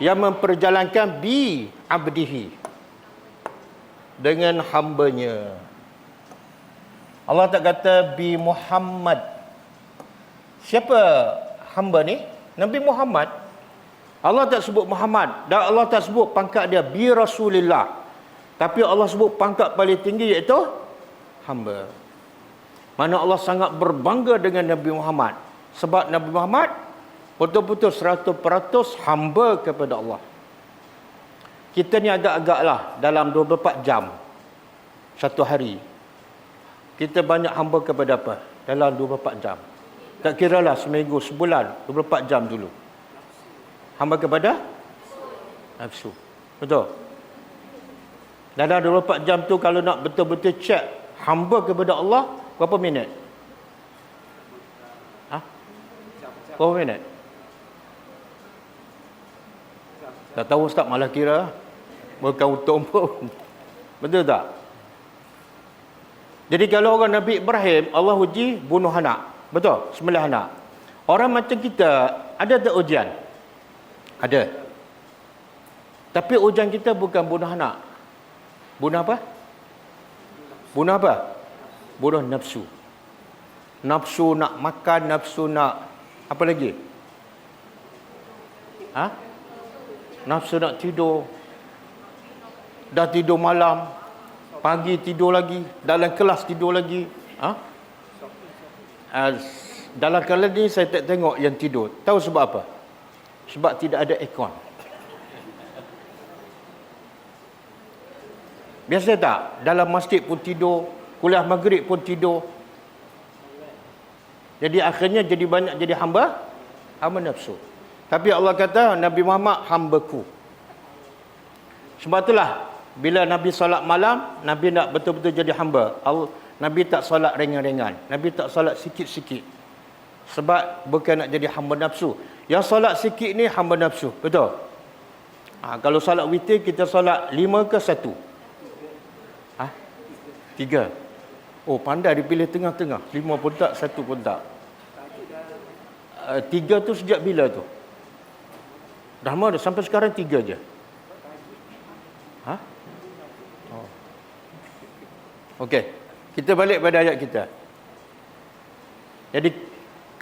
yang memperjalankan bi abdihi, dengan hambanya. Allah tak kata bi Muhammad. Siapa hamba ni? Nabi Muhammad. Allah tak sebut Muhammad. Dan Allah tak sebut pangkat dia bi Rasulillah. Tapi Allah sebut pangkat paling tinggi iaitu hamba. Mana Allah sangat berbangga dengan Nabi Muhammad. Sebab Nabi Muhammad betul-betul 100% hamba kepada Allah. Kita ni agak-agaklah dalam 24 jam satu hari. Kita banyak hamba kepada apa? Dalam 24 jam. Tak kira lah seminggu, sebulan, 24 jam dulu. Hamba kepada nafsu. Betul? Dalam 24 jam tu kalau nak betul-betul cek hamba kepada Allah, berapa minit? Berapa minit? Tak tahu Ustaz, malah kira. Bukan untung pun. Betul tak? Jadi kalau orang Nabi Ibrahim, Allah uji bunuh anak. Betul? Sembelih anak. Orang macam kita, ada tak ujian? Ada. Tapi ujian kita bukan bunuh anak. Bunuh apa? Bunuh apa? Bunuh nafsu. Nafsu nak makan, nafsu nak apa lagi? Nafsu nak tidur. Dah tidur malam, Pagi tidur lagi, dalam kelas tidur lagi. Ha? Dalam kelas ni saya tak tengok yang tidur. Tahu sebab apa? Sebab tidak ada aircon. Biasa tak? Dalam masjid pun tidur, kuliah maghrib pun tidur. Jadi akhirnya jadi banyak jadi hamba nafsu. Tapi Allah kata Nabi Muhammad hamba-Ku. Sebab itulah bila Nabi solat malam, Nabi nak betul-betul jadi hamba. Nabi tak solat ringan-ringan. Nabi tak solat sikit-sikit. Sebab bukan nak jadi hamba nafsu. Yang solat sikit ni hamba nafsu. Betul? Kalau solat witir kita solat 5 ke 1? 3. Oh, pandai dipilih tengah-tengah. 5 pun tak, 1 pun tak. 3 tu sejak bila tu? Dah lama dah, sampai sekarang 3 je. Okey, kita balik pada ayat kita. Jadi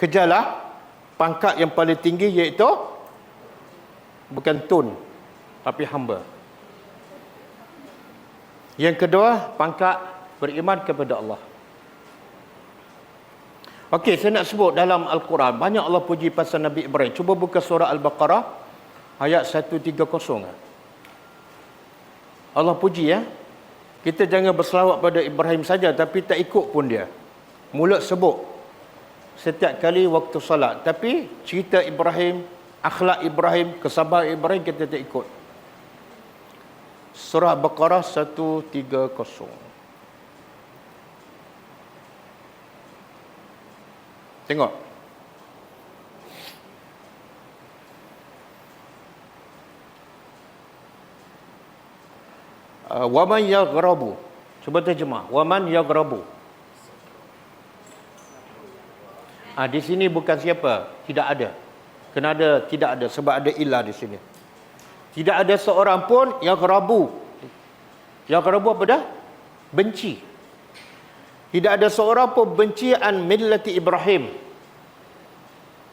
kejarlah pangkat yang paling tinggi, iaitu bukan tun tapi hamba. Yang kedua, pangkat beriman kepada Allah. Okey, saya nak sebut dalam Al-Quran banyak Allah puji pasal Nabi Ibrahim. Cuba buka surah Al-Baqarah ayat 130. Allah puji ya. Kita jangan berselawat pada Ibrahim saja, tapi tak ikut pun dia. Mulut sebut setiap kali waktu salat, tapi cerita Ibrahim, akhlak Ibrahim, kesabaran Ibrahim kita tak ikut. Surah Baqarah 130. Tengok. Waman yaghrabu. Cuba terjemah. Waman yaghrabu. Di sini bukan siapa, tidak ada. Kena ada tidak ada sebab ada ilah di sini. Tidak ada seorang pun yaghrabu. Yaghrabu apa dah? Benci. Tidak ada seorang pun benci an millati Ibrahim.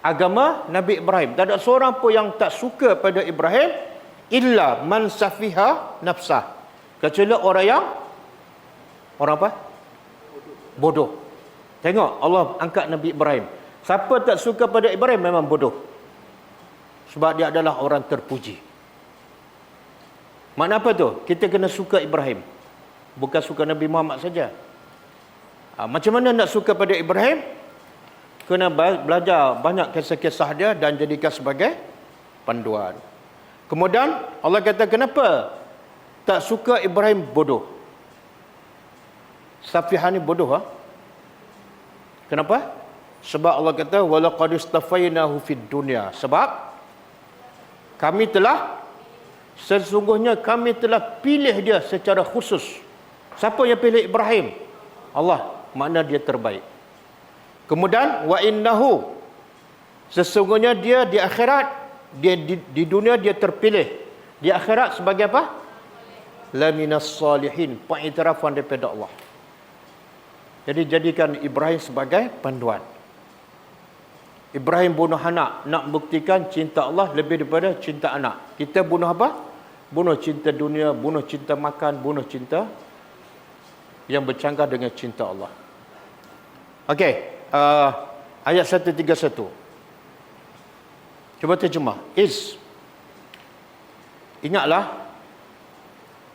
Agama Nabi Ibrahim. Tak ada seorang pun yang tak suka pada Ibrahim illa man safiha nafsah. Kecuali orang apa? Bodoh. Tengok Allah angkat Nabi Ibrahim. Siapa tak suka pada Ibrahim memang bodoh. Sebab dia adalah orang terpuji. Makna apa tu? Kita kena suka Ibrahim. Bukan suka Nabi Muhammad saja. Macam mana nak suka pada Ibrahim? Kena belajar banyak kisah-kisah dia dan jadikan sebagai panduan. Kemudian Allah kata kenapa tak suka Ibrahim bodoh? Safihah ni bodoh Kenapa? Sebab Allah kata walaqad istafainahu fid dunya. Sebab sesungguhnya kami telah pilih dia secara khusus. Siapa yang pilih Ibrahim? Allah. Makna dia terbaik. Kemudian wa innahu, sesungguhnya dia di akhirat, dia di dunia dia terpilih, di akhirat sebagai apa? Laminas salihin, pengiktirafan daripada Allah. Jadi jadikan Ibrahim sebagai panduan. Ibrahim bunuh anak, nak buktikan cinta Allah lebih daripada cinta anak. Kita bunuh apa? Bunuh cinta dunia, bunuh cinta makan, bunuh cinta yang bercanggah dengan cinta Allah. Okey, ayat 131. Cuba terjemah. Ingatlah,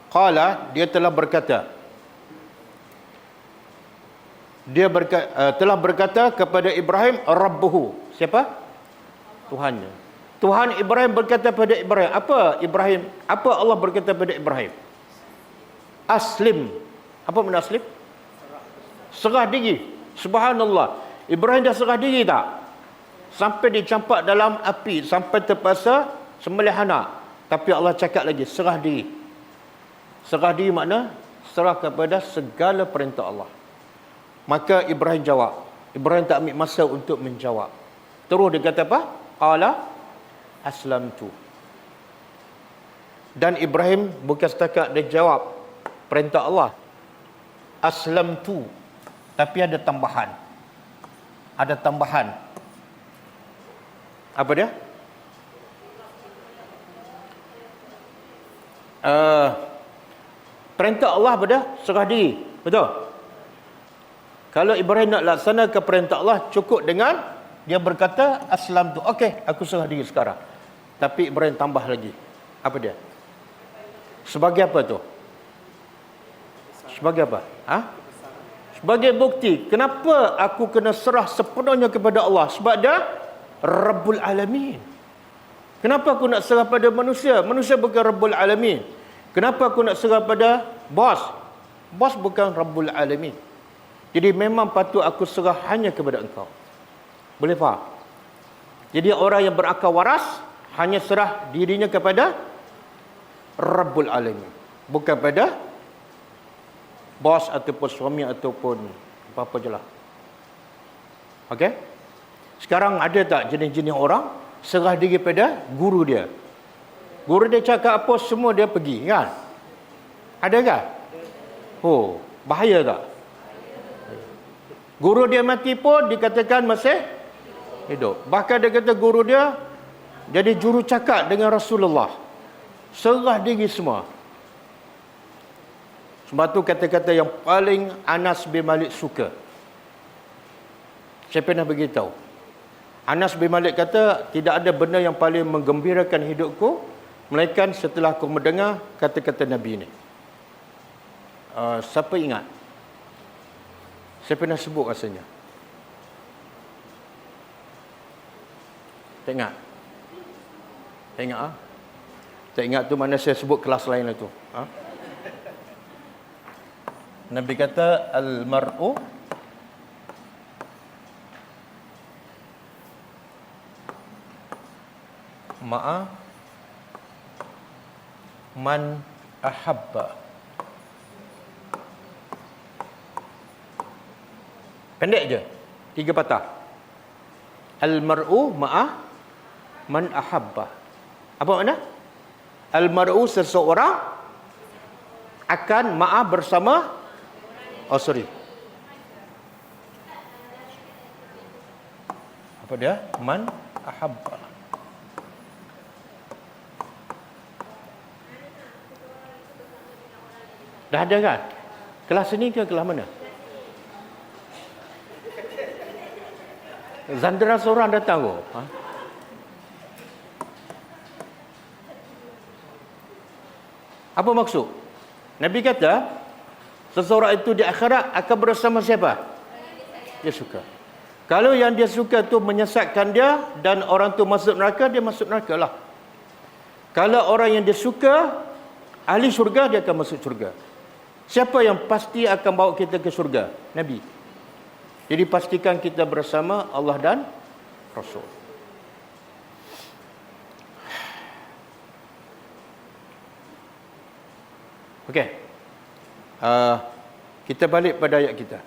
qala, dia telah berkata. Dia telah berkata kepada Ibrahim, Rabbuhu. Siapa? Tuhannya. Tuhan Ibrahim berkata pada Ibrahim. Apa Allah berkata pada Ibrahim? Aslim. Apa makna aslim? Serah diri. Subhanallah. Ibrahim dah serah diri tak? Sampai dicampak dalam api, sampai terpaksa sembelih anak. Tapi Allah cakap lagi, serah diri. Serah diri makna serah kepada segala perintah Allah. Maka Ibrahim jawab. Ibrahim tak ambil masa untuk menjawab. Terus dia kata apa? Qala aslamtu. Dan Ibrahim bukan setakat dia jawab perintah Allah. Aslamtu. Tapi ada tambahan. Ada tambahan. Apa dia? Perintah Allah pada serah diri. Betul? Kalau Ibrahim nak laksanakan perintah Allah, cukup dengan dia berkata, aslam tu. Okey, aku serah diri sekarang. Tapi Ibrahim tambah lagi. Apa dia? Sebagai apa tu? Sebagai apa? Sebagai bukti. Kenapa aku kena serah sepenuhnya kepada Allah? Sebab dia Rabbul Alamin. Kenapa aku nak serah pada manusia? Manusia bukan Rabbul Alamin. Kenapa aku nak serah pada bos? Bos bukan Rabbul Alamin. Jadi memang patut aku serah hanya kepada engkau. Boleh faham? Jadi orang yang berakal waras hanya serah dirinya kepada Rabbul Alamin. Bukan pada bos ataupun suami ataupun apa-apa je lah. Okey? Sekarang ada tak jenis-jenis orang serah diri pada guru dia? Guru dia cakap apa, semua dia pergi, kan? Ada kan? Oh, bahaya tak? Guru dia mati pun dikatakan masih hidup. Bahkan dia kata guru dia jadi juru cakap dengan Rasulullah. Serah diri semua. Sebab tu kata-kata yang paling Anas bin Malik suka. Saya pernah beritahu. Anas bin Malik kata, tidak ada benda yang paling menggembirakan hidupku melainkan setelah aku mendengar kata-kata Nabi ini. Siapa ingat? Saya pernah sebut rasanya. Tak ingat? Tak ingat? Tak ingat tu mana saya sebut kelas lain lah tu. Nabi kata, al-mar'u ma'a man ahabba. Pendek je, 3 patah. Al-mar'u ma'a man ahabba. Apa makna? Al-mar'u seseorang akan ma'a bersama. Apa dia? Man ahabba. Dah ada kan? Kelas ini ke kelas mana? Zandra seorang datang kok. Apa maksud? Nabi kata, seseorang itu di akhirat akan bersama siapa? Dia suka. Kalau yang dia suka tu menyesatkan dia dan orang tu masuk neraka, dia masuk neraka lah. Kalau orang yang dia suka, ahli syurga, dia akan masuk syurga. Siapa yang pasti akan bawa kita ke syurga? Nabi. Jadi pastikan kita bersama Allah dan Rasul. Okey. Kita balik pada ayat kita.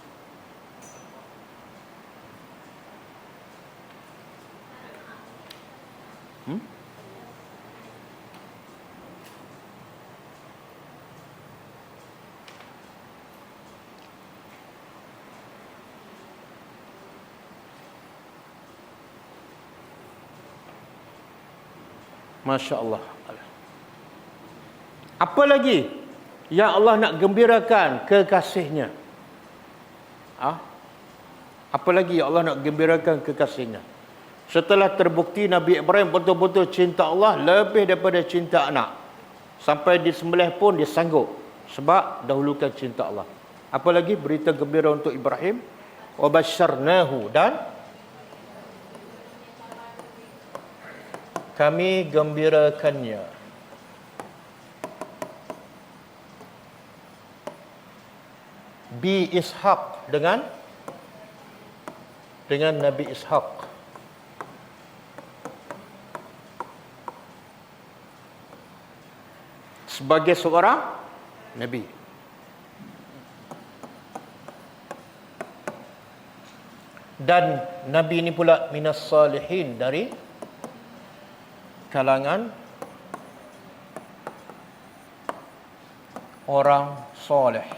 Masya Allah. Apa lagi yang Allah nak gembirakan kekasihnya? Apa lagi yang Allah nak gembirakan kekasihnya? Setelah terbukti Nabi Ibrahim betul-betul cinta Allah lebih daripada cinta anak. Sampai disembelih pun dia sanggup. Sebab dahulukan cinta Allah. Apa lagi berita gembira untuk Ibrahim? Wa basyarnahu, dan kami gembirakannya bi Ishaq, dengan Nabi Ishaq. Sebagai seorang Nabi. Dan Nabi ini pula minas salihin, dari kalangan orang soleh.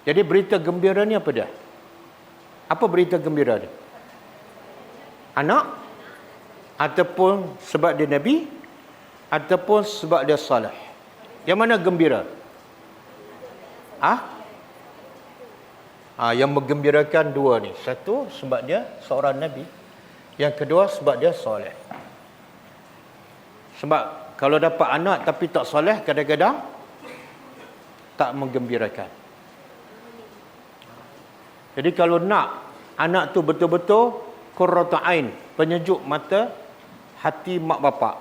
Jadi berita gembira ni apa dia? Apa berita gembira dia? Anak? Ataupun sebab dia Nabi? ataupun sebab dia soleh? Yang mana gembira? Yang menggembirakan dua ni. Satu, sebab dia seorang Nabi. Yang kedua, sebab dia soleh. Sebab kalau dapat anak tapi tak soleh, kadang-kadang tak menggembirakan. Jadi kalau nak anak tu betul-betul qurratu ain, penyejuk mata hati mak bapak,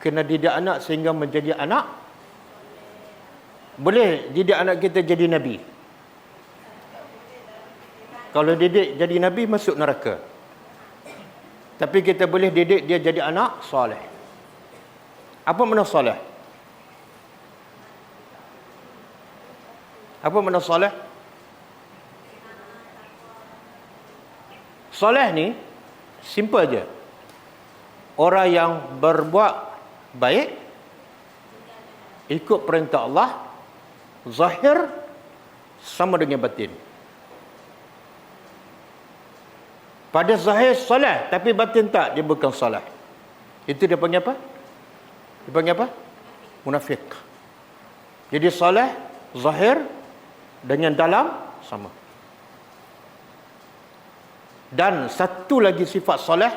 kena didik anak sehingga menjadi anak. Boleh didik anak kita jadi Nabi. Kalau didik jadi Nabi, masuk neraka. Tapi kita boleh didik dia jadi anak soleh. Apa makna soleh? Apa makna soleh? Soleh ni simple je. Orang yang berbuat baik, ikut perintah Allah, zahir sama dengan batin. Pada zahir soleh, tapi batin tak, dia bukan soleh. Itu dia panggil apa? Dia panggil apa? Munafik. Jadi soleh, zahir dengan dalam sama. Dan satu lagi sifat soleh.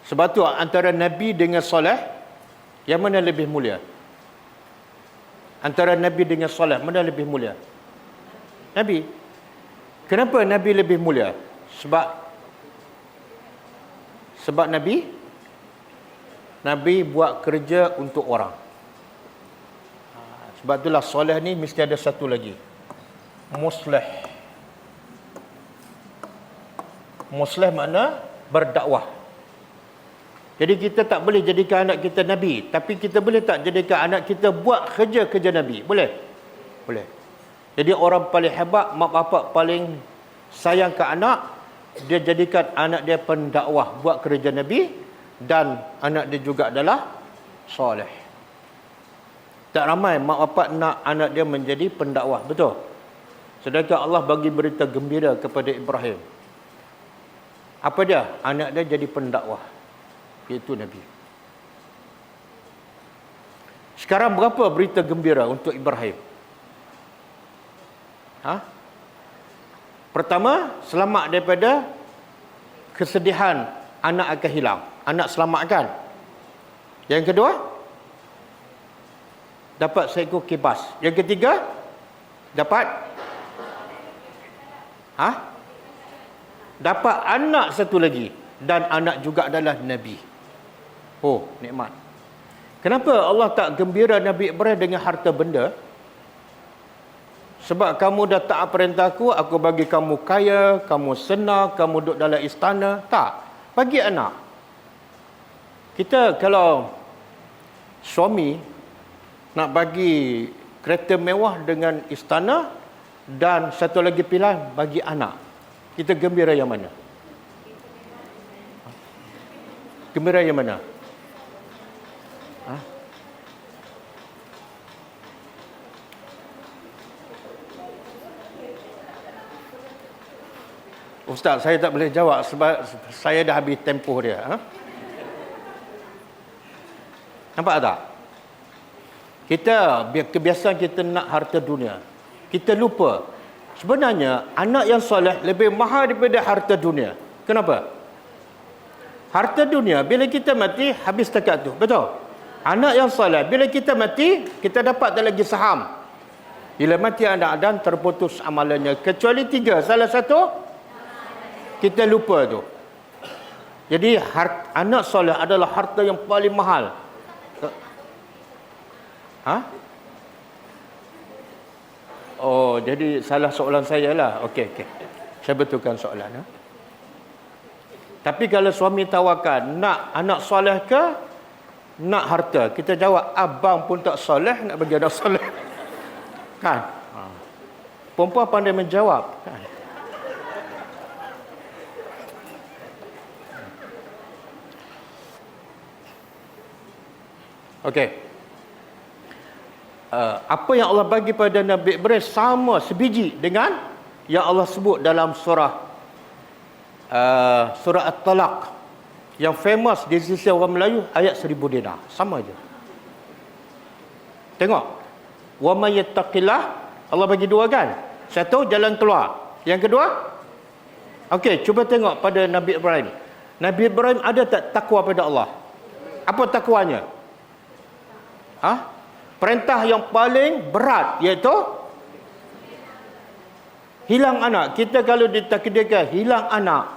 Sebab tu antara Nabi dengan soleh, yang mana lebih mulia? Antara Nabi dengan soleh, mana lebih mulia? Nabi. Kenapa Nabi lebih mulia? Sebab Nabi buat kerja untuk orang. Sebab itulah soleh ni mesti ada satu lagi. Musleh. Musleh makna berdakwah. Jadi kita tak boleh jadikan anak kita Nabi, tapi kita boleh tak jadikan anak kita buat kerja-kerja Nabi? Boleh? Boleh. Jadi orang paling hebat, mak bapak paling sayang ke anak, dia jadikan anak dia pendakwah, buat kerja Nabi, dan anak dia juga adalah soleh. Tak ramai mak bapak nak anak dia menjadi pendakwah, betul? Sedangkan Allah bagi berita gembira kepada Ibrahim. Apa dia? Anak dia jadi pendakwah, iaitu Nabi. Sekarang berapa berita gembira untuk Ibrahim? Pertama, selamat daripada kesedihan anak akan hilang. Anak selamatkan. Yang kedua, dapat seekor kibas. Yang ketiga, dapat dapat anak satu lagi. Dan anak juga adalah Nabi. Oh, nikmat. Kenapa Allah tak gembira Nabi Ibrahim dengan harta benda? Sebab kamu dah taat perintah aku bagi kamu kaya, kamu senang, kamu duduk dalam istana. Tak. Bagi anak. Kita kalau suami nak bagi kereta mewah dengan istana dan satu lagi pilihan bagi anak, kita gembira yang mana? Gembira yang mana? Ustaz, saya tak boleh jawab sebab saya dah habis tempoh dia. Nampak tak? Kebiasaan kita nak harta dunia. Kita lupa. Sebenarnya, anak yang soleh lebih mahal daripada harta dunia. Kenapa? Harta dunia, bila kita mati, habis setakat tu. Betul? Anak yang soleh, bila kita mati, kita dapat tak lagi saham. Bila mati anak Adam, terputus amalannya. Kecuali 3. Salah satu, kita lupa tu. Jadi anak soleh adalah harta yang paling mahal. Oh, jadi salah soalan saya lah. Okey. Saya betulkan soalan. Tapi kalau suami tawarkan, nak anak soleh ke nak harta? Kita jawab, abang pun tak soleh, nak bagi anak soleh. Kan? Perempuan pandai menjawab. Kan? Okey. Apa yang Allah bagi pada Nabi Ibrahim sama sebiji dengan yang Allah sebut dalam surah At-Talaq, Yang famous di sisi orang Melayu ayat 1000 dinar. Sama aja. Tengok. Wa may yattaqillah, Allah bagi dua kan? Satu, jalan keluar. Yang kedua, okey, cuba tengok pada Nabi Ibrahim. Nabi Ibrahim ada tak takwa pada Allah? Apa takwanya? Perintah yang paling berat iaitu hilang anak. Kita kalau ditakdirkan hilang anak,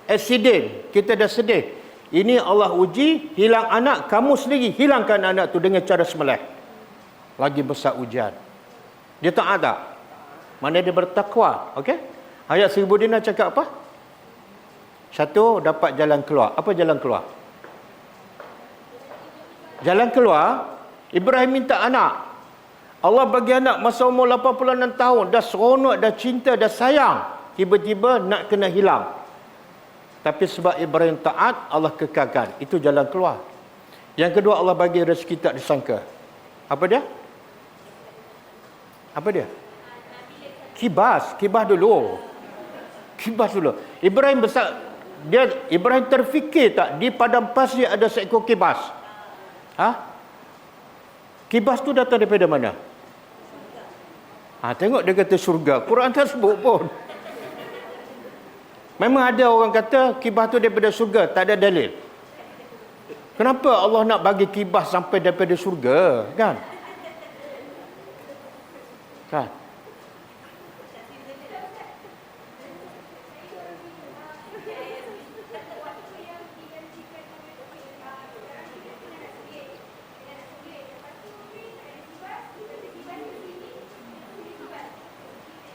accident, kita dah sedih. Ini Allah uji, hilang anak, kamu sendiri hilangkan anak tu dengan cara sembelih. Lagi besar ujian. Dia taat tak? Mana dia bertakwa, okey? Ayat 1000 dinar cakap apa? Satu, dapat jalan keluar. Apa jalan keluar? Jalan keluar, Ibrahim minta anak. Allah bagi anak masa umur 86 tahun. Dah seronok, dah cinta, dah sayang. Tiba-tiba nak kena hilang. Tapi sebab Ibrahim taat, Allah kekalkan. Itu jalan keluar. Yang kedua, Allah bagi rezeki tak disangka. Apa dia? Apa dia? Kibas dulu. Kibas dulu. Ibrahim besar, Ibrahim terfikir tak di padang pasir ada seekor kibas? Kibas tu datang daripada mana? Tengok dia kata syurga. Quran tak sebut pun. Memang ada orang kata kibas tu daripada syurga, tak ada dalil. Kenapa Allah nak bagi kibas sampai daripada syurga, kan? Kan?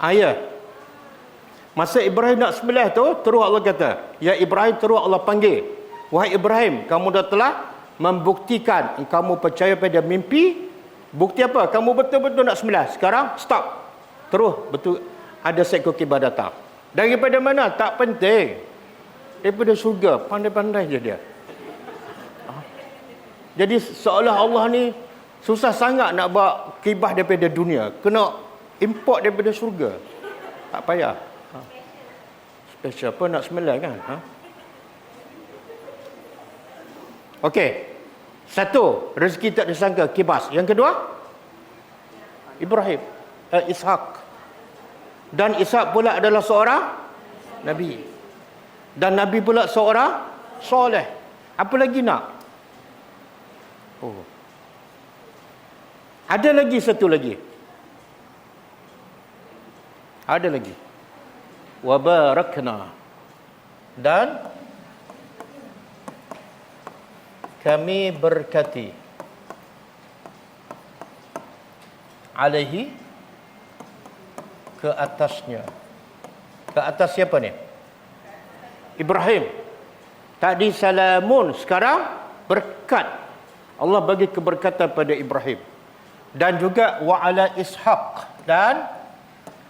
Ayat. Masa Ibrahim nak sembelih tu, terus Allah kata, ya Ibrahim, terus Allah panggil. Wahai Ibrahim, kamu dah telah membuktikan kamu percaya pada mimpi. Bukti apa? Kamu betul-betul nak sembelih. Sekarang stop. Terus betul ada seekor kibas datang. Daripada mana? Tak penting. Daripada syurga. Pandai-pandai je dia. Jadi seolah Allah ni susah sangat nak bawa kibas daripada dunia. Kena import daripada syurga. Tak payah. Special apa nak sembelih kan? Okey. Satu, rezeki tak disangka, kibas. Yang kedua, Ibrahim, Ishak. Dan Ishak pula adalah seorang Nabi. Dan Nabi pula seorang soleh. Apa lagi nak? Ada lagi satu lagi. Ada lagi. Wa barakna. Dan kami berkati alaihi, ke atasnya. Ke atas siapa ni? Ibrahim. Tadi salamun, sekarang berkat. Allah bagi keberkatan pada Ibrahim. Dan juga wa ala Ishaq, dan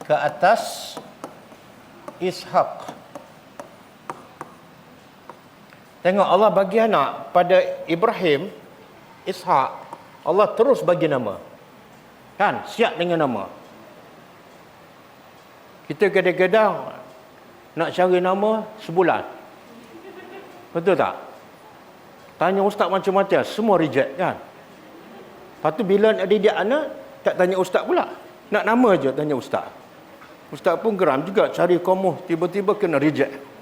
ke atas Ishaq. Tengok Allah bagi anak pada Ibrahim, Ishaq. Allah terus bagi nama. Kan? Siap dengan nama. Kita kadang-kadang nak cari nama sebulan. Betul tak? Tanya ustaz macam-macam, semua reject kan? Lepas tu bila nak didik anak, tak tanya ustaz pula. Nak nama je tanya ustaz. Ustaz pun geram juga cari komoh, tiba-tiba kena reject.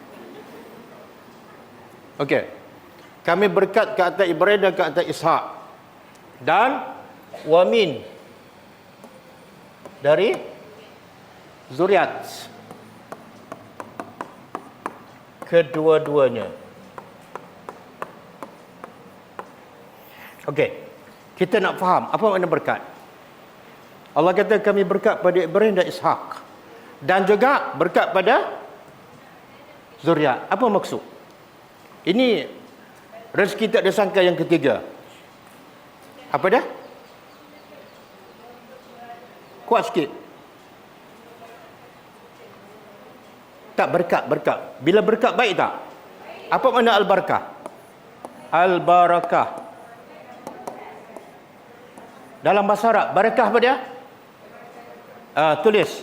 Okey. Kami berkat ke atas Ibrahim dan ke atas Ishaq. Dan wamin, dari zuriat kedua-duanya. Okey. Kita nak faham apa makna berkat. Allah kata kami berkat pada Ibrahim dan Ishaq. Dan juga berkat pada zuriat. Apa maksud? Ini rezeki tak disangka yang ketiga. Apa dah? Kuat sikit. Tak, berkat. Bila berkat baik tak? Apa makna al-barakah? Al-barakah. Dalam bahasa Arab, barakah apa dia? Tulis.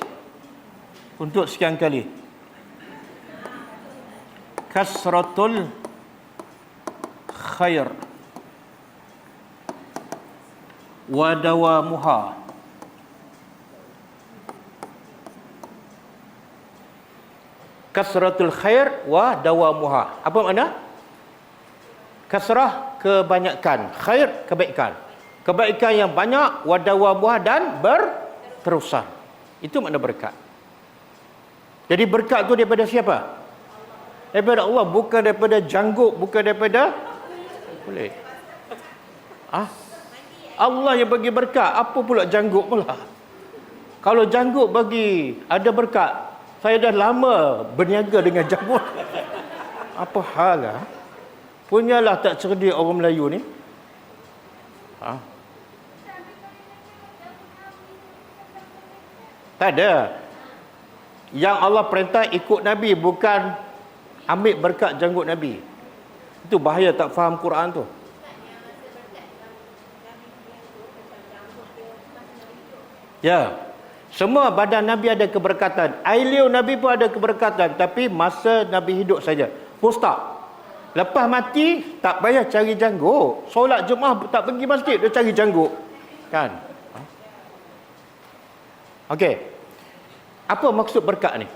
Untuk sekian kali. Kasratul khair wa dawamuha. Kasratul khair wa dawamuha. Apa makna? Kasrah kebanyakan, khair kebaikan. Kebaikan yang banyak, wa dawamuha dan berterusan. Itu makna berkat. Jadi berkat tu daripada siapa? Daripada Allah, bukan daripada janggut, bukan daripada boleh. Allah yang bagi berkat, apa pula janggut pula? Kalau janggut bagi ada berkat, saya dah lama berniaga dengan janggut. Apa hal lah? Punyalah tak cerdik orang Melayu ni. Tak ada. Yang Allah perintah ikut Nabi, bukan ambil berkat janggut Nabi. Itu bahaya tak faham Quran tu. Ya. Semua badan Nabi ada keberkatan. Ailiu Nabi pun ada keberkatan, tapi masa Nabi hidup saja. Full stop. Lepas mati tak payah cari janggut. Solat Jumaat tak pergi masjid, dia cari janggut. Kan? Okey. Apa maksud berkat ni?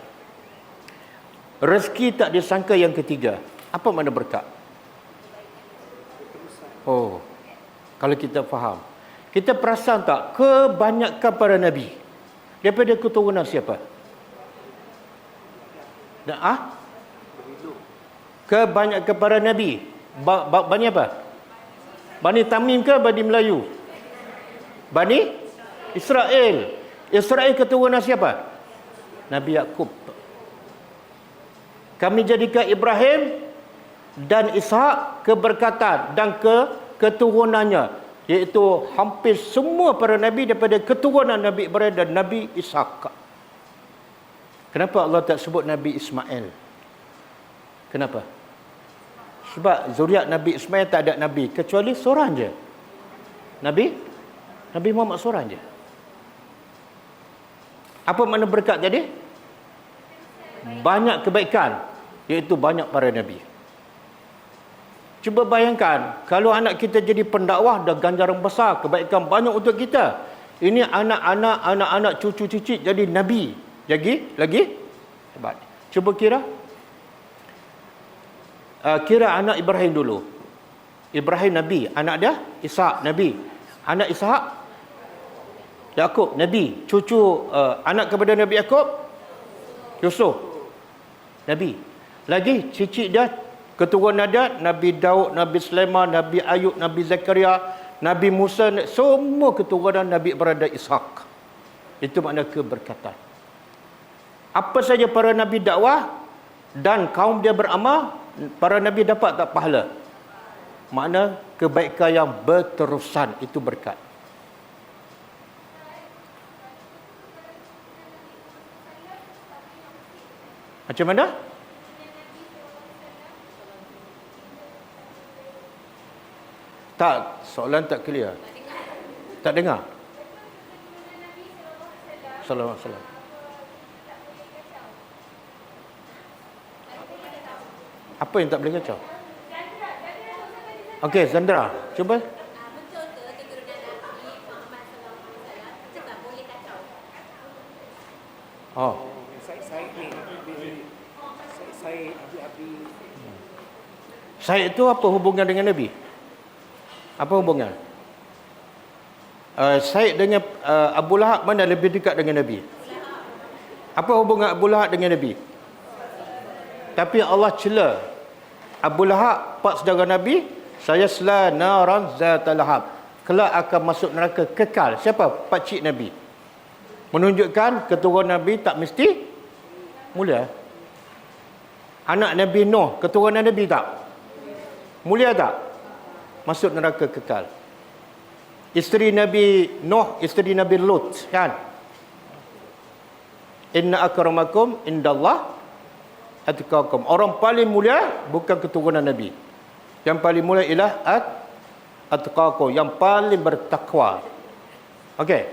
Rezeki tak disangka yang ketiga. Apa makna berkat? Oh, kalau kita faham. Kita perasan tak kebanyakan para nabi daripada keturunan siapa? Kebanyakan para nabi. Bani apa? Bani Tamim ke Bani Melayu? Bani Israel. Israel keturunan siapa? Nabi Yakub. Kami jadikan Ibrahim dan Ishak keberkatan dan keturunannya, iaitu hampir semua para nabi daripada keturunan Nabi Ibrahim dan Nabi Ishak. Kenapa Allah tak sebut Nabi Ismail? Kenapa? Sebab zuriat Nabi Ismail tak ada nabi kecuali seorang je. Nabi Muhammad seorang je. Apa makna berkat tadi? Banyak kebaikan, iaitu banyak para nabi. Cuba bayangkan, kalau anak kita jadi pendakwah, dah ganjaran besar, kebaikan banyak untuk kita. Ini anak-anak, cucu cicit jadi nabi. Lagi hebat. Cuba kira anak Ibrahim dulu. Ibrahim nabi, anak dia Ishak nabi. Anak Ishak Yakub nabi, cucu anak kepada Nabi Yakub Yusuf nabi. Lagi cicit dia, keturunan dia Nabi Daud, Nabi Sulaiman, Nabi Ayub, Nabi Zakaria, Nabi Musa, semua keturunan Nabi Ibrahim dan Ishak. Itu makna keberkatan. Apa saja para nabi dakwah dan kaum dia beramal, para nabi dapat tak pahala? Makna kebaikan yang berterusan, itu berkat. Macam mana? Tak, soalan tak clear. Tak dengar. Sallallahu alaihi wasallam. Apa yang tak boleh kacau? Okey, Zandra, cuba. Betul ke keturunan Nabi Muhammad SAW tak boleh kacau? Oh. Said itu apa hubungan dengan Nabi? Apa hubungan? Said dengan Abu Lahab mana lebih dekat dengan Nabi? Apa hubungan Abu Lahab dengan Nabi? Tapi Allah cela Abu Lahab, pak saudara Nabi, saya sela naran zatal lahab, kelak akan masuk neraka kekal. Siapa? Pak cik Nabi. Menunjukkan keturunan Nabi tak mesti mulia. Anak Nabi Nuh, keturunan Nabi tak mulia tak? Masuk neraka kekal. Isteri Nabi Nuh, isteri Nabi Lut, kan? Inna akramakum indallah atqakum. Orang paling mulia bukan keturunan Nabi. Yang paling mulia ialah atqakum, yang paling bertakwa. Okey.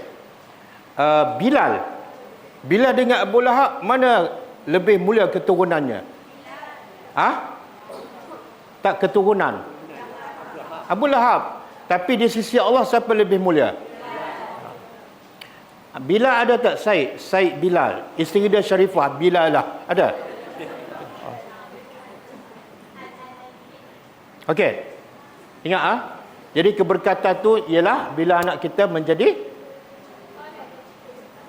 Bilal dengan Abu Lahab, mana lebih mulia keturunannya? Tak keturunan. Abu Lahab. Tapi di sisi Allah siapa lebih mulia? Bilal ada tak Said? Said Bilal. Isteri dia Syarifah. Bilal lah. Ada? Okey. Ingat Jadi keberkatan tu ialah bila anak kita menjadi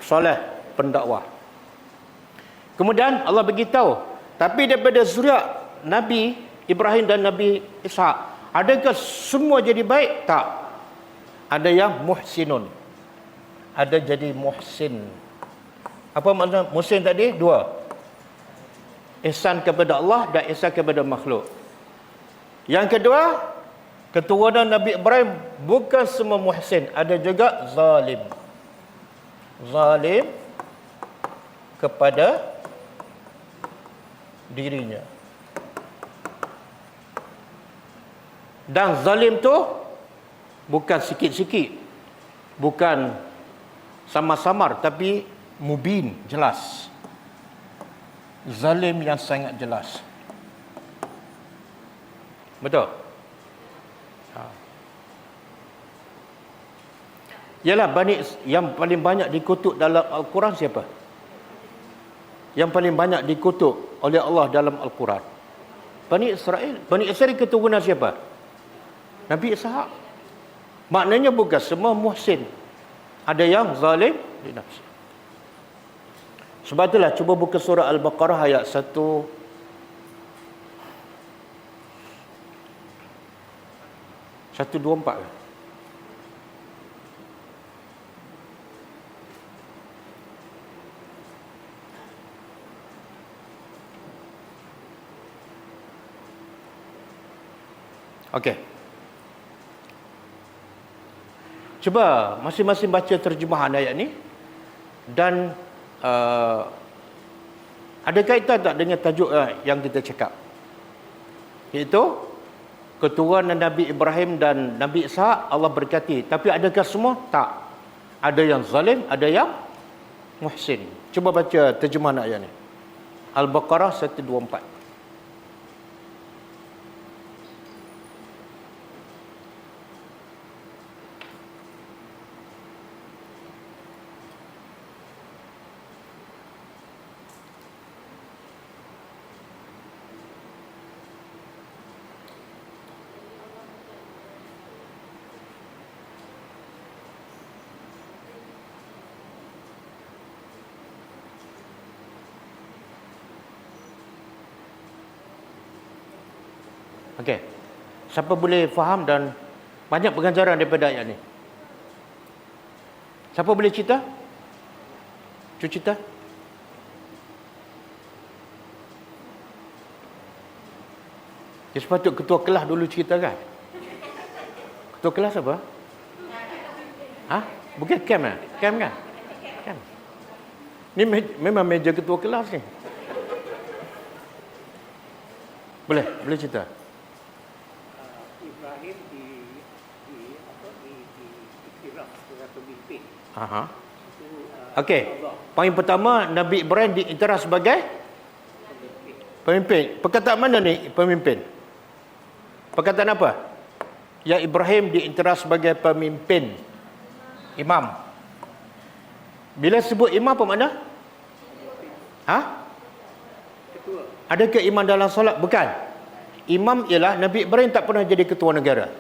soleh pendakwah. Kemudian Allah beritahu, tapi daripada zuriat Nabi Ibrahim dan Nabi Ishak, adakah semua jadi baik? Tak. Ada yang muhsinun. Ada jadi muhsin. Apa makna muhsin tadi? Dua. Ihsan kepada Allah dan ihsan kepada makhluk. Yang kedua, keturunan Nabi Ibrahim bukan semua muhsin, ada juga zalim. Zalim kepada dirinya. Dan zalim tu bukan sikit-sikit, bukan samar-samar, tapi mubin, jelas. Zalim yang sangat jelas. Betul? Ialah yang paling banyak dikutuk dalam Al-Quran siapa? Yang paling banyak dikutuk oleh Allah dalam Al-Quran. Bani Israel. Bani Israel keturunan siapa? Nabi Ishak. Maknanya bukan semua muhsin. Ada yang zalim di nafsu. Sebab itulah cuba buka surah Al-Baqarah ayat 124. Okey. Cuba masing-masing baca terjemahan ayat ni. Dan ada kaitan tak dengan tajuk yang kita cakap? Iaitu keturunan Nabi Ibrahim dan Nabi Ishak Allah berkati. Tapi adakah semua? Tak. Ada yang zalim, ada yang muhsin. Cuba baca terjemahan ayat ni. Al-Baqarah 124. Okey. Siapa boleh faham dan banyak pengajaran daripada ayat ni? Siapa boleh cerita? Cuba cerita. Ya, sepatut ketua kelas dulu cerita kan? Ketua kelas apa? Bukan camp kan? Camp kan? Camp. Ni memang meja ketua kelas ni. Boleh cerita. Ibrahim diiktiraf sebagai pemimpin. Okey. Poin pertama, Nabi Ibrahim diiktiraf sebagai pemimpin. Perkataan mana ni pemimpin? Perkataan apa? Ya, Ibrahim diiktiraf sebagai pemimpin. Imam. Bila sebut imam apa makna? Ketua. Adakah imam dalam solat? Bukan. Imam ialah Nabi Ibrahim tak pernah jadi ketua negara.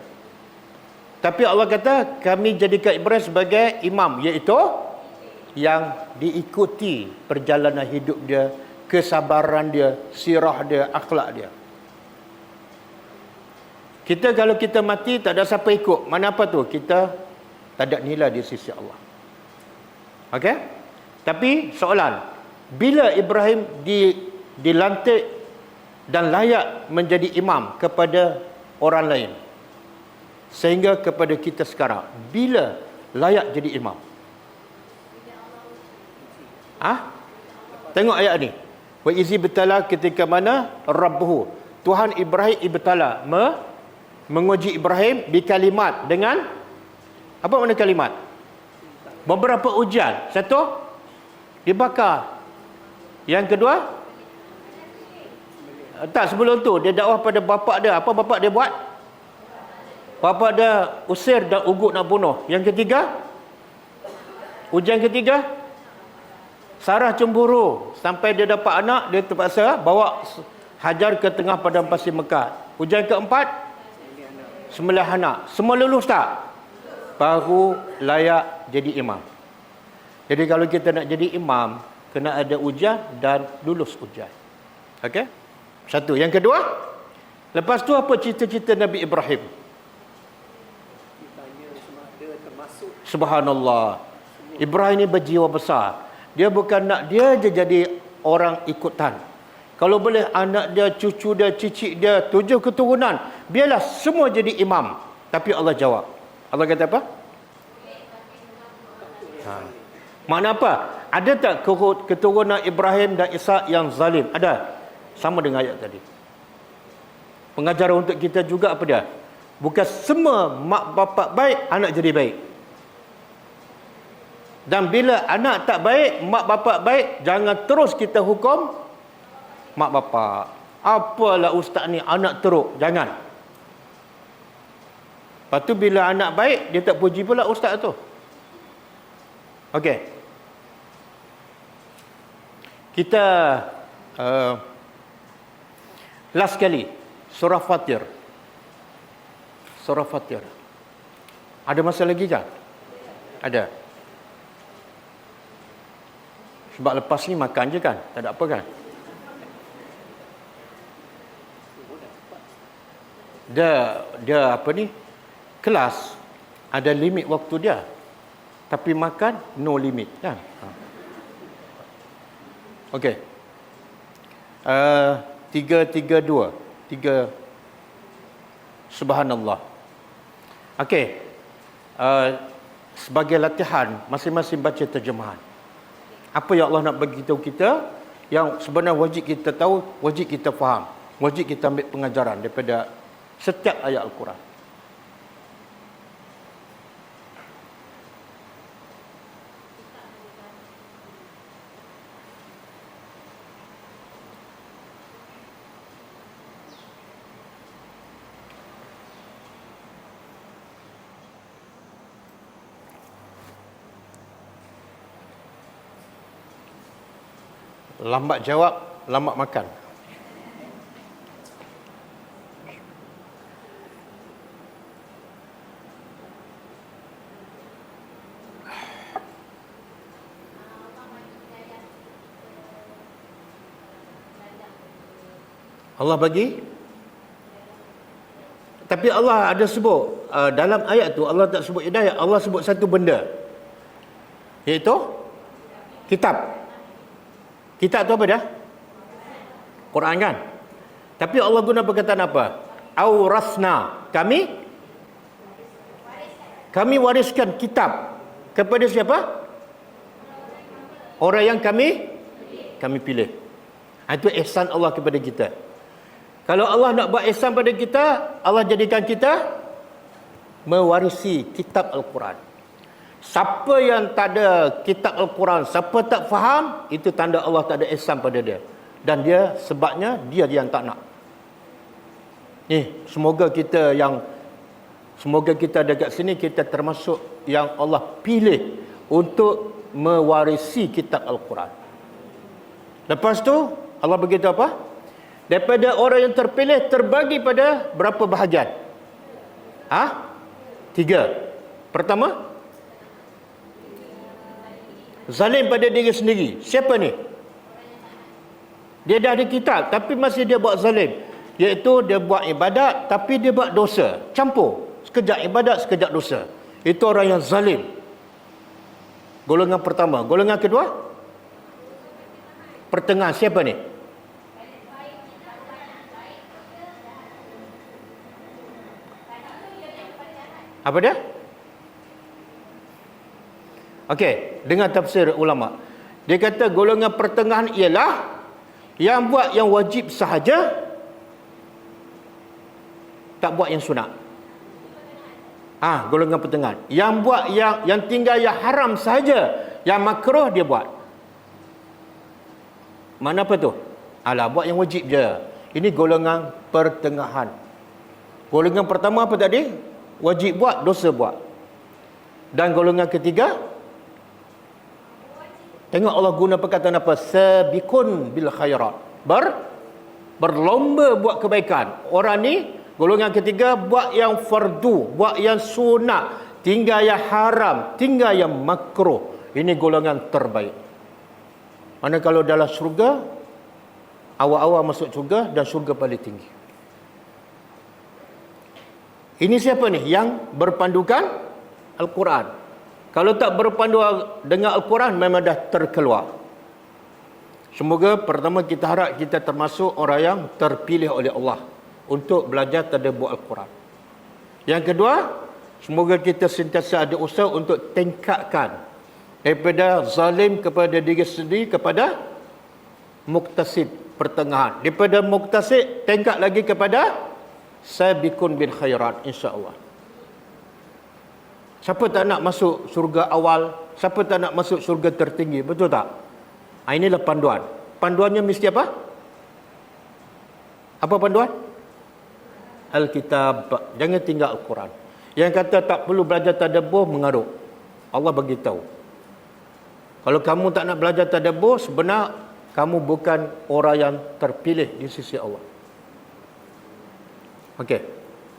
Tapi Allah kata kami jadikan Ibrahim sebagai imam, iaitu yang diikuti perjalanan hidup dia, kesabaran dia, sirah dia, akhlak dia. Kita kalau kita mati tak ada siapa ikut, mana apa tu? Kita tak ada nilai di sisi Allah. Okey? Tapi soalan, bila Ibrahim dilantik dan layak menjadi imam kepada orang lain, sehingga kepada kita sekarang, bila layak jadi imam? Tengok ayat ni. Wa izi betala, ketika mana Rabbuhu, Tuhan Ibrahim ibtala, menguji Ibrahim di kalimat, dengan apa makna kalimat? Beberapa ujian. Satu, dibakar. Yang kedua, tak, sebelum tu dia dakwah pada bapak dia. Apa bapak dia buat? Bapa dia usir dan ugut nak bunuh. Yang ketiga, ujian ketiga, Sarah cemburu. Sampai dia dapat anak, dia terpaksa bawa Hajar ke tengah padang pasir Mekah. Ujian keempat, sembelih anak. Semua lulus tak? Baru layak jadi imam. Jadi kalau kita nak jadi imam, kena ada ujian dan lulus ujian. Okey? Satu. Yang kedua, lepas tu apa cita-cita Nabi Ibrahim? Ditanya sama ada termasuk Subhanallah. Ibrahim ni berjiwa besar. Dia bukan nak dia je jadi orang ikutan. Kalau boleh anak dia, cucu dia, cicit dia, 7 keturunan, biarlah semua jadi imam. Tapi Allah jawab. Allah kata apa? Makna apa? Ada tak keturunan Ibrahim dan Ishak yang zalim? Ada. Sama dengan ayat tadi. Pengajaran untuk kita juga apa dia? Bukan semua mak bapak baik, anak jadi baik. Dan bila anak tak baik, mak bapak baik, jangan terus kita hukum mak bapak. Apalah ustaz ni anak teruk. Jangan. Lepas tu bila anak baik, dia tak puji pula ustaz tu. Okey. Kita last kali surah Fatir. Surah Fatir. Ada masa lagi kan? Ada. Sebab lepas ni makan je kan? Tak ada apa kan? Dia apa ni? Kelas ada limit waktu dia. Tapi makan no limit kan? Okey. 332. 3 Subhanallah. Okey. Sebagai latihan, masing-masing baca terjemahan. Apa yang Allah nak bagi tahu kita, yang sebenarnya wajib kita tahu, wajib kita faham, wajib kita ambil pengajaran daripada setiap ayat Al-Quran. Lambat jawab, lambat makan. Allah bagi. Tapi Allah ada sebut dalam ayat tu, Allah tak sebut hidayah, Allah sebut satu benda. Iaitu kitab. Kitab tu apa dia? Quran kan? Tapi Allah guna perkataan apa? Aurasna. Kami wariskan kitab kepada siapa? Orang yang kami pilih. Itu ihsan Allah kepada kita. Kalau Allah nak buat ihsan pada kita, Allah jadikan kita mewarisi kitab Al-Quran. Siapa yang tak ada kitab Al-Quran, siapa tak faham, itu tanda Allah tak ada ihsan pada dia. Dan dia sebabnya dia yang tak nak. Semoga kita dekat sini kita termasuk yang Allah pilih untuk mewarisi kitab Al-Quran. Lepas tu Allah beritahu apa? Daripada orang yang terpilih terbagi pada berapa bahagian? 3. Pertama, zalim pada diri sendiri. Siapa ni? Dia dah ada kitab tapi masih dia buat zalim. Iaitu dia buat ibadat tapi dia buat dosa. Campur. Sekejap ibadat, sekejap dosa. Itu orang yang zalim. Golongan pertama. Golongan kedua? Pertengahan. Siapa ni? Apa dia? Okey, dengan tafsir ulama. Dia kata golongan pertengahan ialah yang buat yang wajib sahaja, tak buat yang sunat. Golongan pertengahan. Yang buat yang tinggal yang haram sahaja, yang makruh dia buat. Mana apa tu? Buat yang wajib je. Ini golongan pertengahan. Golongan pertama apa tadi? wajib buat, dosa buat. Dan golongan ketiga, tengok Allah guna perkataan apa? Sabiqun bil khairat. Berlomba buat kebaikan. Orang ni golongan ketiga buat yang fardu, buat yang sunat, tinggal yang haram, tinggal yang makruh. Ini golongan terbaik. Mana kalau dalam syurga, awal-awal masuk syurga dan syurga paling tinggi. Ini siapa ni? Yang berpandukan Al-Quran. Kalau tak berpandukan dengan Al-Quran, memang dah terkeluar. Semoga pertama kita harap kita termasuk orang yang terpilih oleh Allah untuk belajar tadabbur Al-Quran. Yang kedua, semoga kita sentiasa ada usaha untuk tingkatkan daripada zalim kepada diri sendiri kepada muktasid, pertengahan. Daripada muktasid, tingkat lagi kepada sabiqun bil khairat, insya-Allah. Siapa tak nak masuk syurga awal? Siapa tak nak masuk syurga tertinggi? Betul tak? Inilah panduan. Panduannya mesti apa? Apa panduan? Alkitab. Jangan tinggal Al-Quran. Yang kata tak perlu belajar tadabbur, mengarut. Allah bagi tahu. Kalau kamu tak nak belajar tadabbur, sebenarnya kamu bukan orang yang terpilih di sisi Allah. Okey.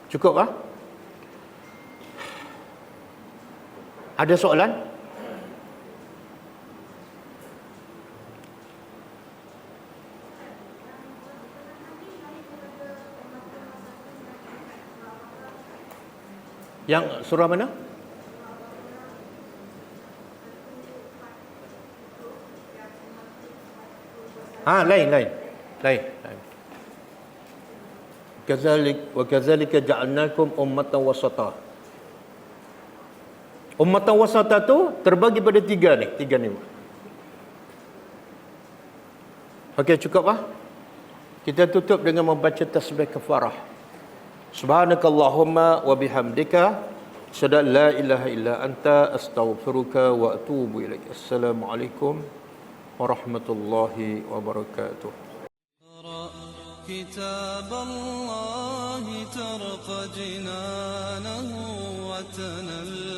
Cukup ah? Ada soalan? Yang surah mana? Lain. Kadzalika ja'alnakum ummatan wasata. Ummatan wasata tu terbagi pada tiga ni. Okey, cukup ah? Kita tutup dengan membaca tasbih kafarah. Subhanakallahumma wa bihamdika asyhadu an la ilaha illa anta astaghfiruka wa atubu ilaik. Assalamualaikum warahmatullahi wabarakatuh. كتاب الله ترق جنانه وتنل